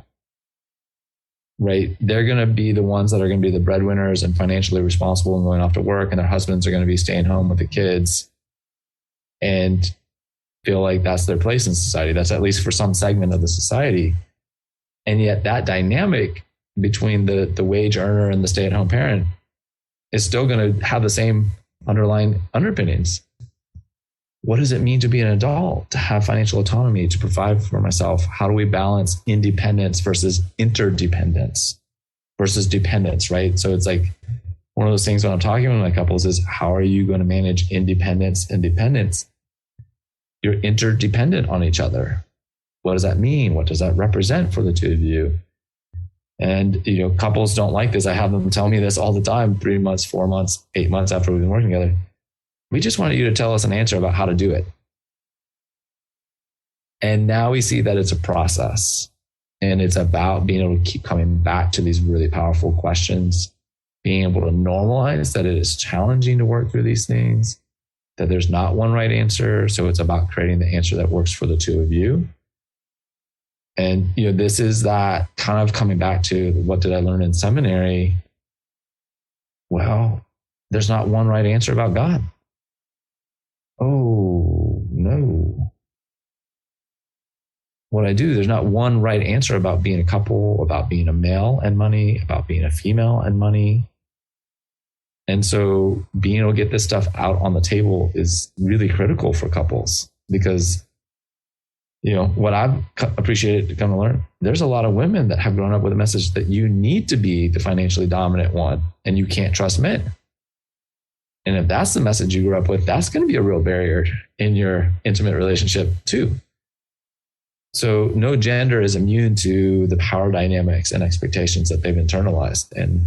right? They're going to be the ones that are going to be the breadwinners and financially responsible and going off to work, and their husbands are going to be staying home with the kids and feel like that's their place in society. That's at least for some segment of the society. And yet that dynamic between the wage earner and the stay-at-home parent is still going to have the same underlying underpinnings. What does it mean to be an adult, to have financial autonomy, to provide for myself? How do we balance independence versus interdependence versus dependence, right? So it's like one of those things when I'm talking with my couples is, how are you going to manage independence and dependence? You're interdependent on each other. What does that mean? What does that represent for the two of you? And, couples don't like this. I have them tell me this all the time, 3 months, 4 months, 8 months after we've been working together. We just wanted you to tell us an answer about how to do it. And now we see that it's a process, and it's about being able to keep coming back to these really powerful questions, being able to normalize that it is challenging to work through these things, that there's not one right answer. So it's about creating the answer that works for the two of you. And, this is that kind of coming back to, what did I learn in seminary? Well, there's not one right answer about God. Oh, no. What I do, there's not one right answer about being a couple, about being a male and money, about being a female and money. And so being able to get this stuff out on the table is really critical for couples, because what I've appreciated to come to learn, there's a lot of women that have grown up with a message that you need to be the financially dominant one and you can't trust men. And if that's the message you grew up with, that's going to be a real barrier in your intimate relationship too. So no gender is immune to the power dynamics and expectations that they've internalized. And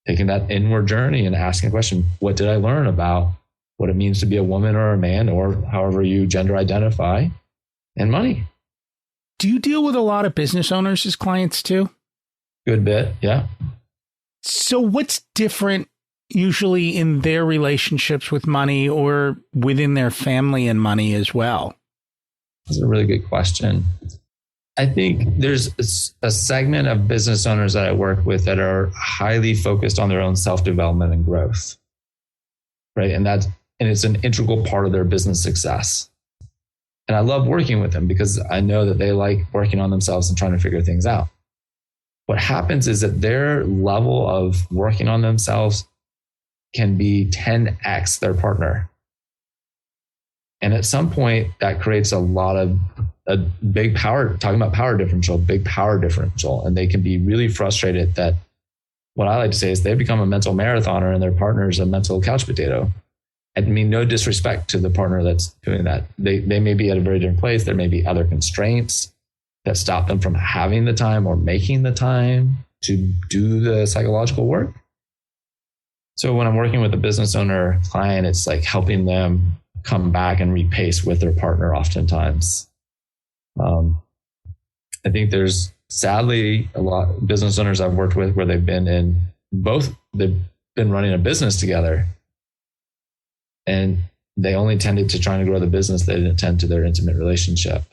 taking that inward journey and asking the question, what did I learn about what it means to be a woman or a man, or however you gender identify, and money? Do you deal with a lot of business owners as clients too? Good bit, yeah. So what's different usually in their relationships with money, or within their family and money as well? That's a really good question. I think there's a segment of business owners that I work with that are highly focused on their own self-development and growth, right? And it's an integral part of their business success. And I love working with them because I know that they like working on themselves and trying to figure things out. What happens is that their level of working on themselves can be 10x their partner. And at some point, that creates a big power, talking about power differential, big power differential. And they can be really frustrated that what I like to say is they become a mental marathoner and their partner is a mental couch potato. I mean, no disrespect to the partner that's doing that. They may be at a very different place. There may be other constraints that stop them from having the time or making the time to do the psychological work. So when I'm working with a business owner client, it's like helping them come back and repace with their partner oftentimes. I think there's sadly a lot of business owners I've worked with where they've been running a business together. And they only tended to trying to grow the business. They didn't tend to their intimate relationship.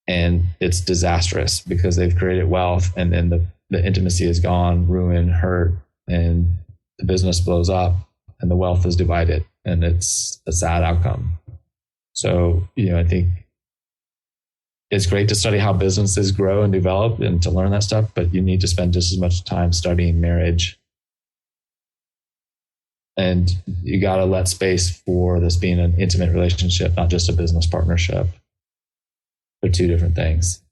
And it's disastrous because they've created wealth and then the intimacy is gone, ruined, hurt, and the business blows up and the wealth is divided. And it's a sad outcome. So, I think it's great to study how businesses grow and develop and to learn that stuff, but you need to spend just as much time studying marriage. And you got to let space for this being an intimate relationship, not just a business partnership. They're two different things.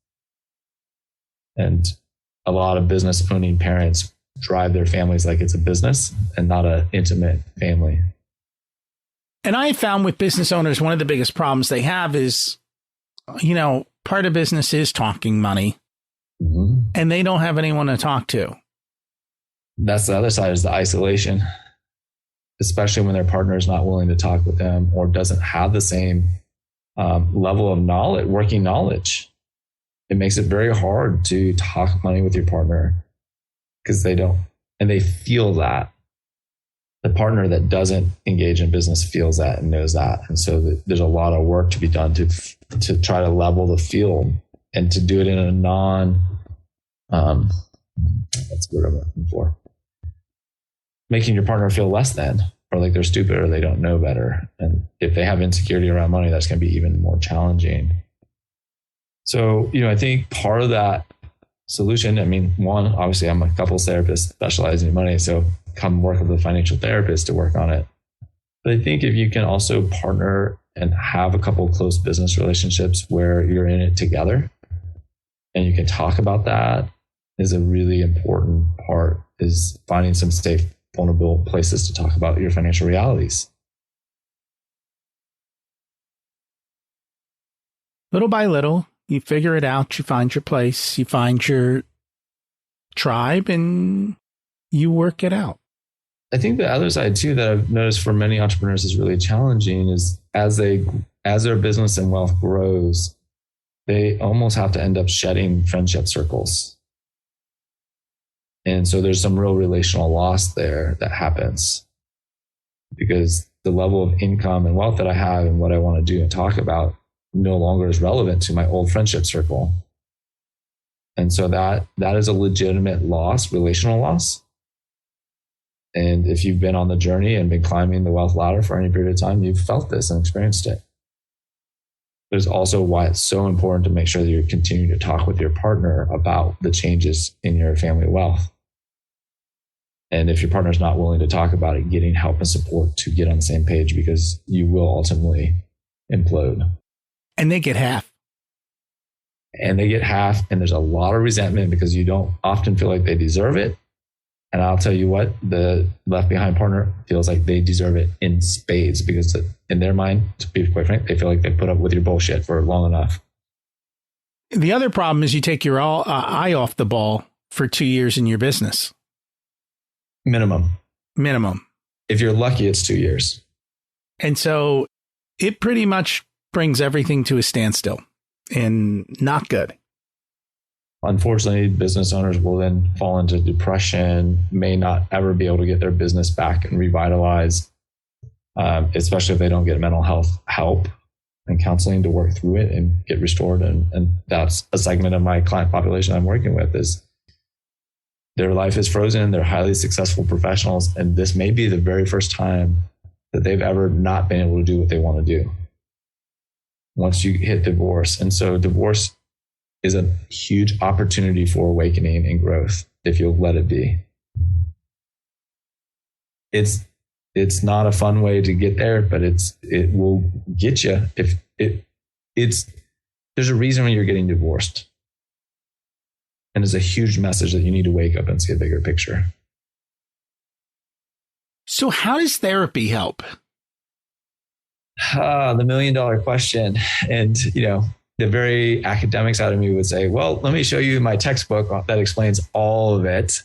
And a lot of business owning parents drive their families like it's a business and not an intimate family. And I found with business owners, one of the biggest problems they have is, part of business is talking money. Mm-hmm. And they don't have anyone to talk to. That's the other side, is the isolation. Especially when their partner is not willing to talk with them or doesn't have the same level of knowledge, working knowledge. It makes it very hard to talk money with your partner because they don't, and they feel that. The partner that doesn't engage in business feels that and knows that. And so there's a lot of work to be done to try to level the field and to do it in a that's the word I'm looking for. Making your partner feel less than, or like they're stupid or they don't know better. And if they have insecurity around money, that's going to be even more challenging. So, I think part of that solution, one, obviously I'm a couples therapist specializing in money. So come work with a financial therapist to work on it. But I think if you can also partner and have a couple of close business relationships where you're in it together and you can talk about that, is a really important part, is finding some safe, vulnerable places to talk about your financial realities. Little by little, you figure it out, you find your place, you find your tribe, and you work it out. I think the other side too that I've noticed for many entrepreneurs is really challenging is as their business and wealth grows, they almost have to end up shedding friendship circles. And so there's some real relational loss there that happens because the level of income and wealth that I have and what I want to do and talk about no longer is relevant to my old friendship circle. And so that is a legitimate loss, relational loss. And if you've been on the journey and been climbing the wealth ladder for any period of time, you've felt this and experienced it. There's also why it's so important to make sure that you're continuing to talk with your partner about the changes in your family wealth. And if your partner's not willing to talk about it, getting help and support to get on the same page, because you will ultimately implode. And they get half. And there's a lot of resentment because you don't often feel like they deserve it. And I'll tell you what, the left behind partner feels like they deserve it in spades because in their mind, to be quite frank, they feel like they put up with your bullshit for long enough. The other problem is you take your eye off the ball for 2 years in your business. Minimum. If you're lucky, it's 2 years. And so it pretty much brings everything to a standstill and not good. Unfortunately, business owners will then fall into depression, may not ever be able to get their business back and revitalize, especially if they don't get mental health help. and counseling to work through it and get restored. And that's a segment of my client population I'm working with is their life is frozen. They're highly successful professionals. And this may be the very first time that they've ever not been able to do what they want to do once you hit divorce. And so divorce is a huge opportunity for awakening and growth if you'll let it be. It's not a fun way to get there, but it will get you. There's a reason when you're getting divorced. And it's a huge message that you need to wake up and see a bigger picture. So how does therapy help? The $1 million question. And, the very academic side of me would say, well, let me show you my textbook that explains all of it.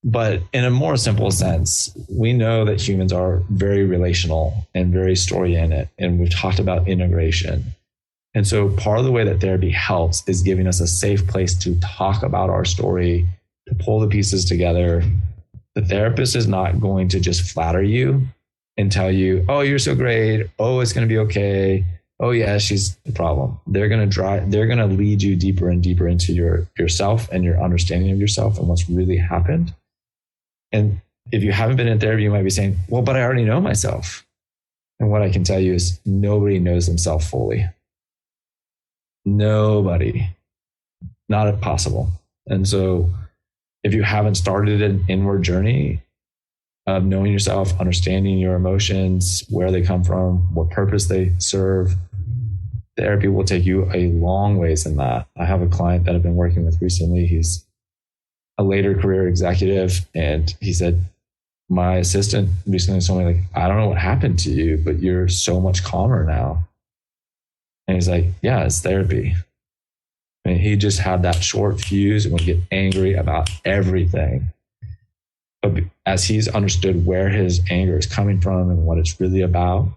But in a more simple sense, we know that humans are very relational and very story in it. And we've talked about integration. And so part of the way that therapy helps is giving us a safe place to talk about our story, to pull the pieces together. The therapist is not going to just flatter you and tell you, oh, you're so great. Oh, it's going to be okay. Oh, yeah, she's the problem. They're going to lead you deeper and deeper into yourself and your understanding of yourself and what's really happened. And if you haven't been in therapy, you might be saying, well, but I already know myself. And what I can tell you is nobody knows themselves fully. Nobody. Not possible. And so if you haven't started an inward journey of knowing yourself, understanding your emotions, where they come from, what purpose they serve, therapy will take you a long ways in that. I have a client that I've been working with recently. He's a later career executive. And he said, my assistant recently told me, like, I don't know what happened to you, but you're so much calmer now. And he's like, yeah, it's therapy. I mean, he just had that short fuse and would get angry about everything. But as he's understood where his anger is coming from and what it's really about,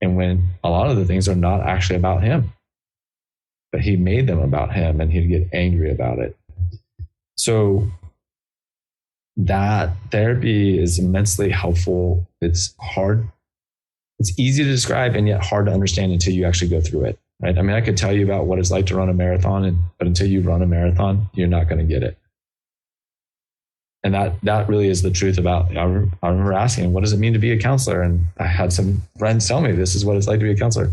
and when a lot of the things are not actually about him, but he made them about him and he'd get angry about it. So that therapy is immensely helpful. It's hard. It's easy to describe and yet hard to understand until you actually go through it. Right? I mean, I could tell you about what it's like to run a marathon, but until you run a marathon, you're not going to get it. And that really is the truth about, I remember asking, what does it mean to be a counselor? And I had some friends tell me, this is what it's like to be a counselor.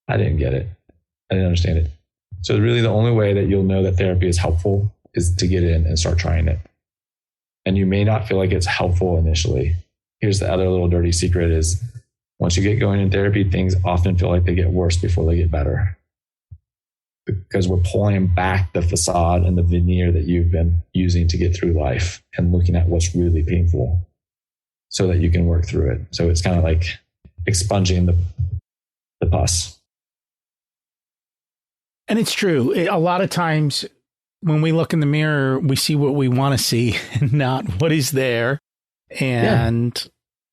I didn't get it. I didn't understand it. So really the only way that you'll know that therapy is helpful is to get in and start trying it. And you may not feel like it's helpful initially. Here's the other little dirty secret is once you get going in therapy, things often feel like they get worse before they get better. Because we're pulling back the facade and the veneer that you've been using to get through life and looking at what's really painful so that you can work through it. So it's kind of like expunging the pus. And it's true. A lot of times when we look in the mirror, we see what we want to see and not what is there. And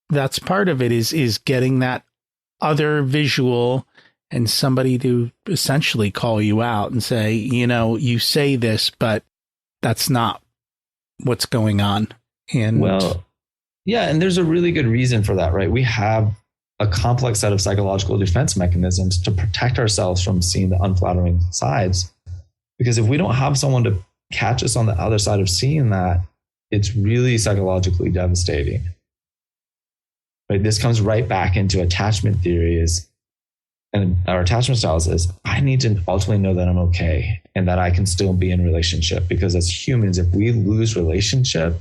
that's part of it is getting that other visual and somebody to essentially call you out and say, you say this, but that's not what's going on. And and there's a really good reason for that, right? We have a complex set of psychological defense mechanisms to protect ourselves from seeing the unflattering sides. Because if we don't have someone to catch us on the other side of seeing that, it's really psychologically devastating. Right? This comes right back into attachment theory and our attachment styles is I need to ultimately know that I'm okay and that I can still be in relationship, because as humans, if we lose relationship,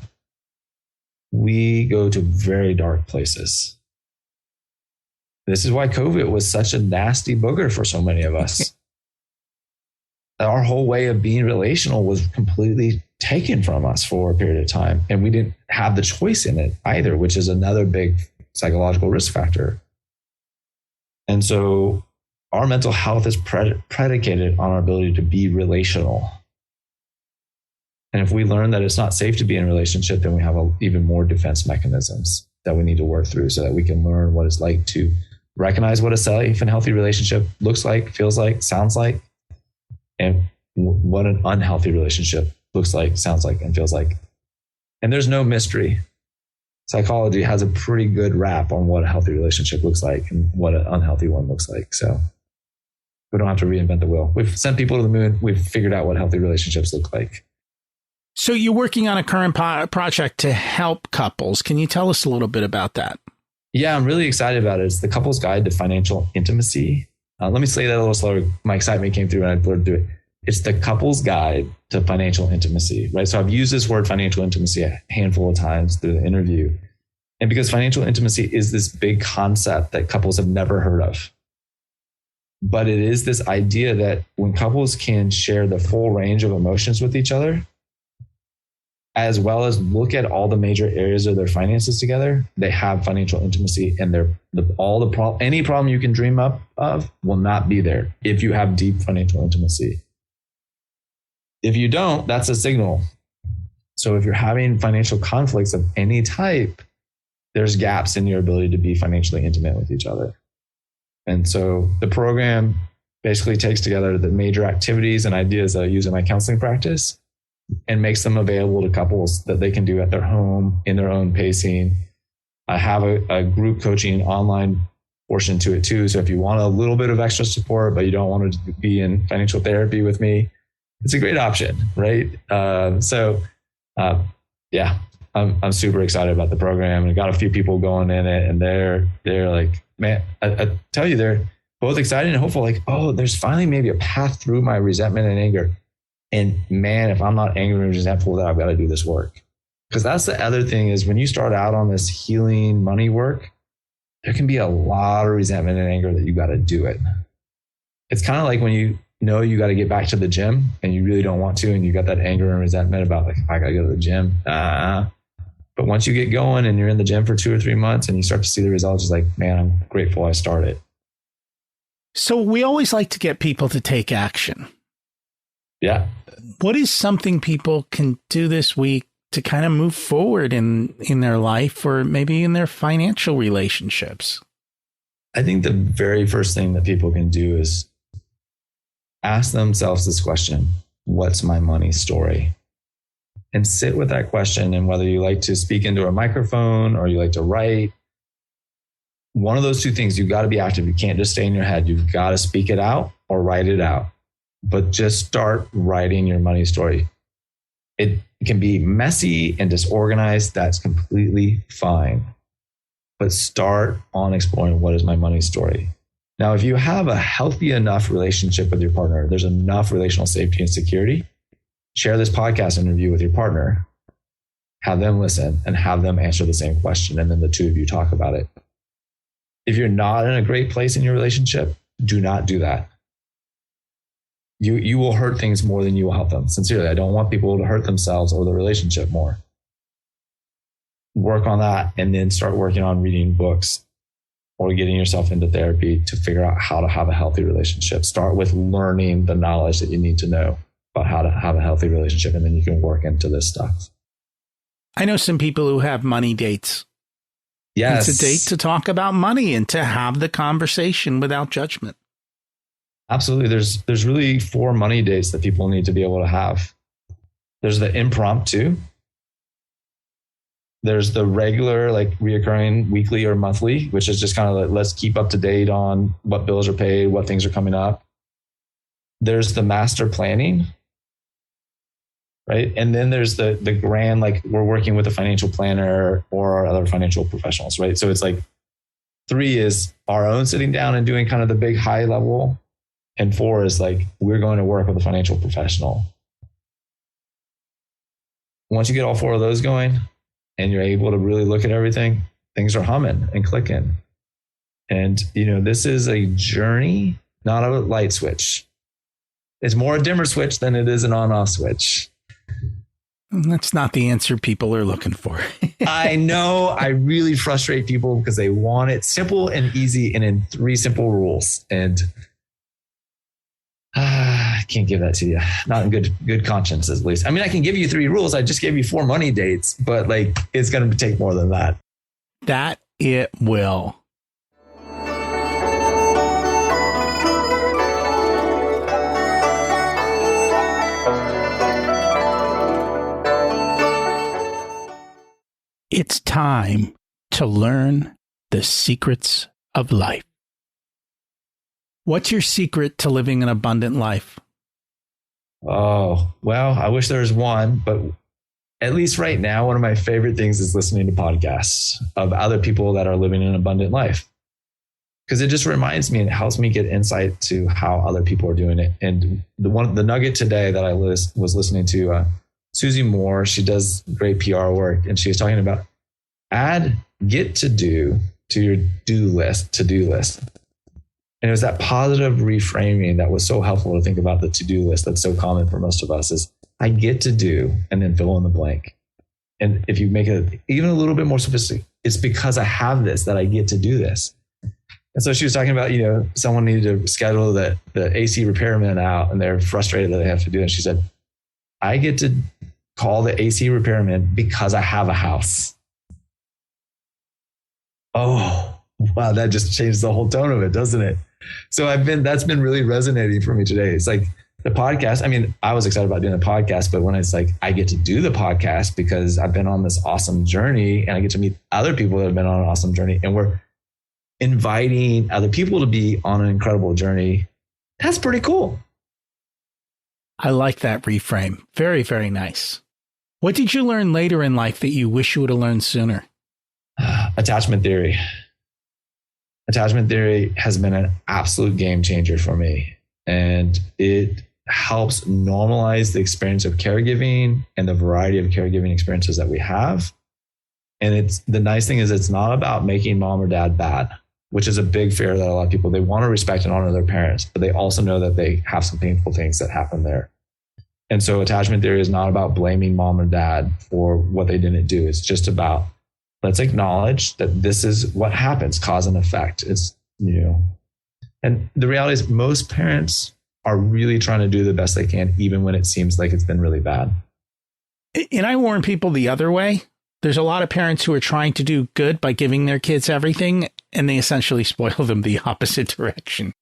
we go to very dark places. This is why COVID was such a nasty booger for so many of us. Our whole way of being relational was completely taken from us for a period of time. And we didn't have the choice in it either, which is another big psychological risk factor. And so our mental health is predicated on our ability to be relational. And if we learn that it's not safe to be in a relationship, then we have even more defense mechanisms that we need to work through so that we can learn what it's like to recognize what a safe and healthy relationship looks like, feels like, sounds like, and what an unhealthy relationship looks like, sounds like, and feels like. And there's no mystery. Psychology has a pretty good rap on what a healthy relationship looks like and what an unhealthy one looks like. So We don't have to reinvent the wheel. We've sent people to the moon. We've figured out what healthy relationships look like. So you're working on a current project to help couples. Can you tell us a little bit about that? Yeah, I'm really excited about it. It's the Couple's Guide to Financial Intimacy. Let me say that a little slower. My excitement came through and I blurred through it. It's the Couple's Guide to Financial Intimacy, right? So I've used this word financial intimacy a handful of times through the interview. And because financial intimacy is this big concept that couples have never heard of. But it is this idea that when couples can share the full range of emotions with each other, as well as look at all the major areas of their finances together, they have financial intimacy, and any problem you can dream up of will not be there if you have deep financial intimacy. If you don't, that's a signal. So if you're having financial conflicts of any type, there's gaps in your ability to be financially intimate with each other. And so the program basically takes together the major activities and ideas that I use in my counseling practice and makes them available to couples that they can do at their home in their own pacing. I have a group coaching online portion to it too. So if you want a little bit of extra support, but you don't want to be in financial therapy with me, it's a great option, right? Yeah, I'm super excited about the program, and I got a few people going in it, and they're like, man, I tell you, they're both excited and hopeful. Like, oh, there's finally maybe a path through my resentment and anger. And man, if I'm not angry and resentful, then I've got to do this work. Because that's the other thing is when you start out on this healing money work, there can be a lot of resentment and anger that you got to do it. It's kind of like when you know you got to get back to the gym and you really don't want to, and you got that anger and resentment about like, I got to go to the gym. But once you get going and you're in the gym for 2 or 3 months and you start to see the results, it's like, man, I'm grateful I started. So we always like to get people to take action. Yeah. What is something people can do this week to kind of move forward in their life or maybe in their financial relationships? I think the very first thing that people can do is ask themselves this question: what's my money story? And sit with that question. And whether you like to speak into a microphone or you like to write, one of those two things, you've got to be active. You can't just stay in your head. You've got to speak it out or write it out. But just start writing your money story. It can be messy and disorganized. That's completely fine. But start on exploring, what is my money story? Now, if you have a healthy enough relationship with your partner, there's enough relational safety and security, share this podcast interview with your partner, have them listen and have them answer the same question. And then the two of you talk about it. If you're not in a great place in your relationship, do not do that. You will hurt things more than you will help them. Sincerely, I don't want people to hurt themselves or the relationship more. Work on that and then start working on reading books or getting yourself into therapy to figure out how to have a healthy relationship. Start with learning the knowledge that you need to know about how to have a healthy relationship, and then you can work into this stuff. I know some people who have money dates. Yes. It's a date to talk about money and to have the conversation without judgment. Absolutely. There's really 4 money dates that people need to be able to have. There's the impromptu. There's the regular, like reoccurring weekly or monthly, which is just kind of like, let's keep up to date on what bills are paid, what things are coming up. There's the master planning, right? And then there's the grand, like we're working with a financial planner or other financial professionals, right? So it's like 3 is our own sitting down and doing kind of the big high level. And 4 is like, we're going to work with a financial professional. Once you get all 4 of those going and you're able to really look at everything, things are humming and clicking. And, this is a journey, not a light switch. It's more a dimmer switch than it is an on-off switch. That's not the answer people are looking for. I know. I really frustrate people because they want it simple and easy and in 3 simple rules. And I can't give that to you. Not in good conscience, at least. I mean, I can give you 3 rules. I just gave you 4 money dates, but like it's going to take more than that. That it will. It's time to learn the secrets of life. What's your secret to living an abundant life? Oh, well, I wish there was one, but at least right now, one of my favorite things is listening to podcasts of other people that are living an abundant life. Because it just reminds me and helps me get insight to how other people are doing it. And the nugget today that I was listening to, Susie Moore, she does great PR work, and she was talking about add get to do to your to-do list. And it was that positive reframing that was so helpful to think about the to-do list that's so common for most of us is I get to do and then fill in the blank. And if you make it even a little bit more sophisticated, it's because I have this that I get to do this. And so she was talking about, someone needed to schedule the AC repairman out and they're frustrated that they have to do it. And she said, I get to call the AC repairman because I have a house. Oh, wow. That just changed the whole tone of it, doesn't it? So that's been really resonating for me today. It's like the podcast. I mean, I was excited about doing the podcast, but when it's like, I get to do the podcast because I've been on this awesome journey and I get to meet other people that have been on an awesome journey, and we're inviting other people to be on an incredible journey. That's pretty cool. I like that reframe. Very, very nice. What did you learn later in life that you wish you would have learned sooner? Attachment theory. Attachment theory has been an absolute game changer for me. And it helps normalize the experience of caregiving and the variety of caregiving experiences that we have. And the nice thing is it's not about making mom or dad bad, which is a big fear that a lot of people, they want to respect and honor their parents, but they also know that they have some painful things that happen there. And so attachment theory is not about blaming mom or dad for what they didn't do. It's just about, let's acknowledge that this is what happens, cause and effect. And the reality is most parents are really trying to do the best they can, even when it seems like it's been really bad. And I warn people the other way. There's a lot of parents who are trying to do good by giving their kids everything, and they essentially spoil them the opposite direction.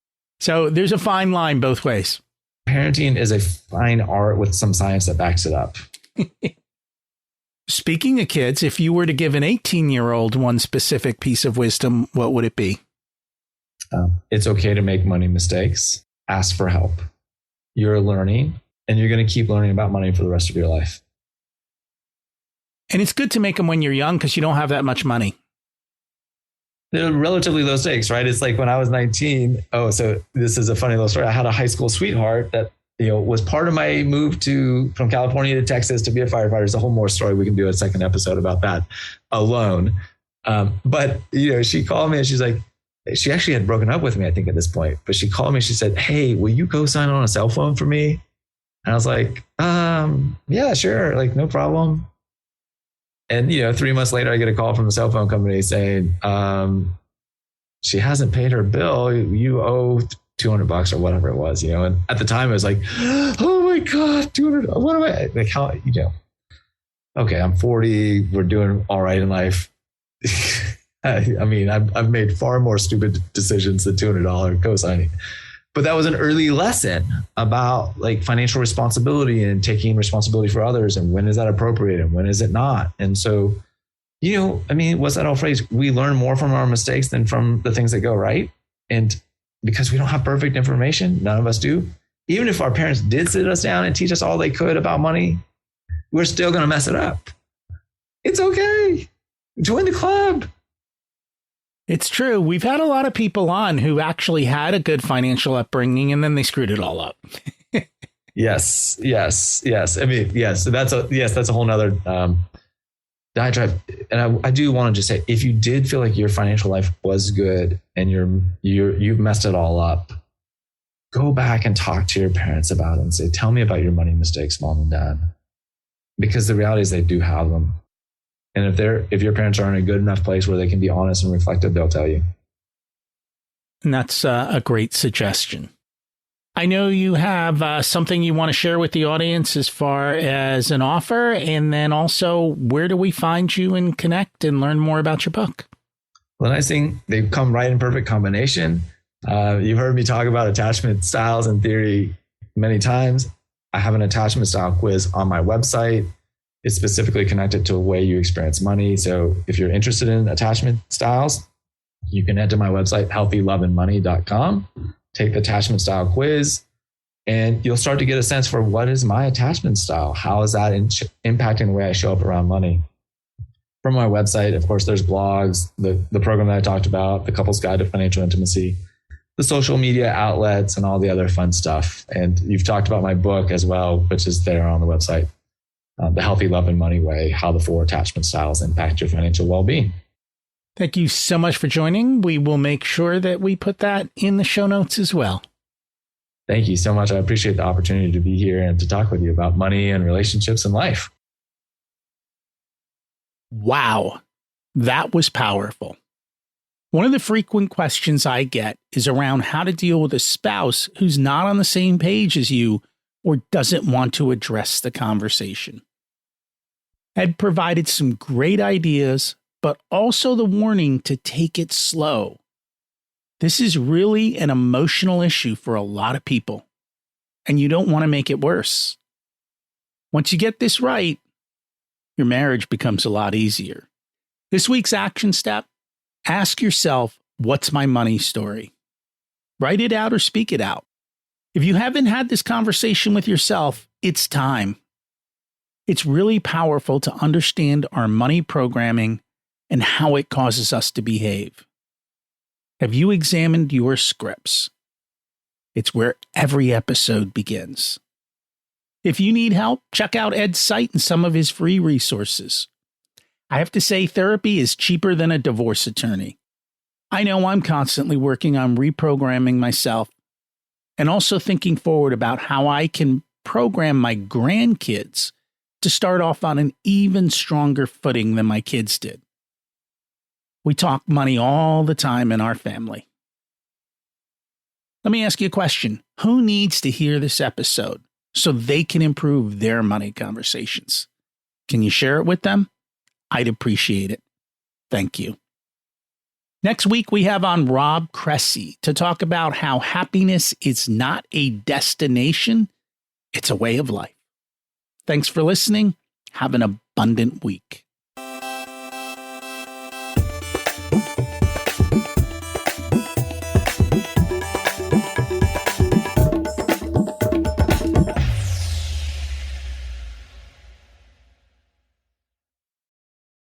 So there's a fine line both ways. Parenting is a fine art with some science that backs it up. Speaking of kids, if you were to give an 18-year-old one specific piece of wisdom, what would it be? It's okay to make money mistakes. Ask for help. You're learning, and you're going to keep learning about money for the rest of your life. And it's good to make them when you're young because you don't have that much money. They're relatively low stakes, right? It's like when I was 19. Oh, so this is a funny little story. I had a high school sweetheart that was part of my move from California to Texas to be a firefighter. It's a whole more story. We can do a second episode about that alone. But she called me and she's like, she actually had broken up with me, I think, at this point. But she called me. She said, "Hey, will you co-sign on a cell phone for me?" And I was like, "Yeah, sure. Like, no problem." And 3 months later, I get a call from the cell phone company saying, "She hasn't paid her bill. You owe $200 or whatever it was." And at the time, I was like, "Oh my God, $200! What am I like? How Okay, I'm 40. We're doing all right in life." I mean, I've made far more stupid decisions than $200 co-signing. But that was an early lesson about like financial responsibility and taking responsibility for others, and when is that appropriate and when is it not. And so, what's that old phrase? We learn more from our mistakes than from the things that go right. And because we don't have perfect information, none of us do. Even if our parents did sit us down and teach us all they could about money, we're still going to mess it up. It's okay. Join the club. It's true. We've had a lot of people on who actually had a good financial upbringing and then they screwed it all up. Yes. I mean, yes. So that's a whole nother diatribe. And I do want to just say, if you did feel like your financial life was good and you've messed it all up, go back and talk to your parents about it and say, "Tell me about your money mistakes, mom and dad," because the reality is they do have them. And if your parents are in a good enough place where they can be honest and reflective, they'll tell you. And that's a great suggestion. I know you have something you want to share with the audience as far as an offer, and then also where do we find you and connect and learn more about your book? Well, the nice thing, they come right in perfect combination. You've heard me talk about attachment styles and theory many times. I have an attachment style quiz on my website. It's specifically connected to a way you experience money. So if you're interested in attachment styles, you can head to my website, healthyloveandmoney.com. take the attachment style quiz, and you'll start to get a sense for what is my attachment style? How is that impacting the way I show up around money? From my website, of course, there's blogs, the program that I talked about, the Couple's Guide to Financial Intimacy, the social media outlets, and all the other fun stuff. And you've talked about my book as well, which is there on the website, The Healthy Love and Money Way, How the 4 Attachment Styles Impact Your Financial Well-Being. Thank you so much for joining. We will make sure that we put that in the show notes as well. Thank you so much. I appreciate the opportunity to be here and to talk with you about money and relationships and life. Wow, that was powerful. One of the frequent questions I get is around how to deal with a spouse who's not on the same page as you or doesn't want to address the conversation. Ed provided some great ideas, but also the warning to take it slow. This is really an emotional issue for a lot of people, and you don't want to make it worse. Once you get this right, your marriage becomes a lot easier. This week's action step: ask yourself, what's my money story? Write it out or speak it out. If you haven't had this conversation with yourself, it's time. It's really powerful to understand our money programming and how it causes us to behave. Have you examined your scripts? It's where every episode begins. If you need help, check out Ed's site and some of his free resources. I have to say, therapy is cheaper than a divorce attorney. I know I'm constantly working on reprogramming myself and also thinking forward about how I can program my grandkids to start off on an even stronger footing than my kids did. We talk money all the time in our family. Let me ask you a question. Who needs to hear this episode so they can improve their money conversations? Can you share it with them? I'd appreciate it. Thank you. Next week, we have on Rob Cressy to talk about how happiness is not a destination, it's a way of life. Thanks for listening. Have an abundant week.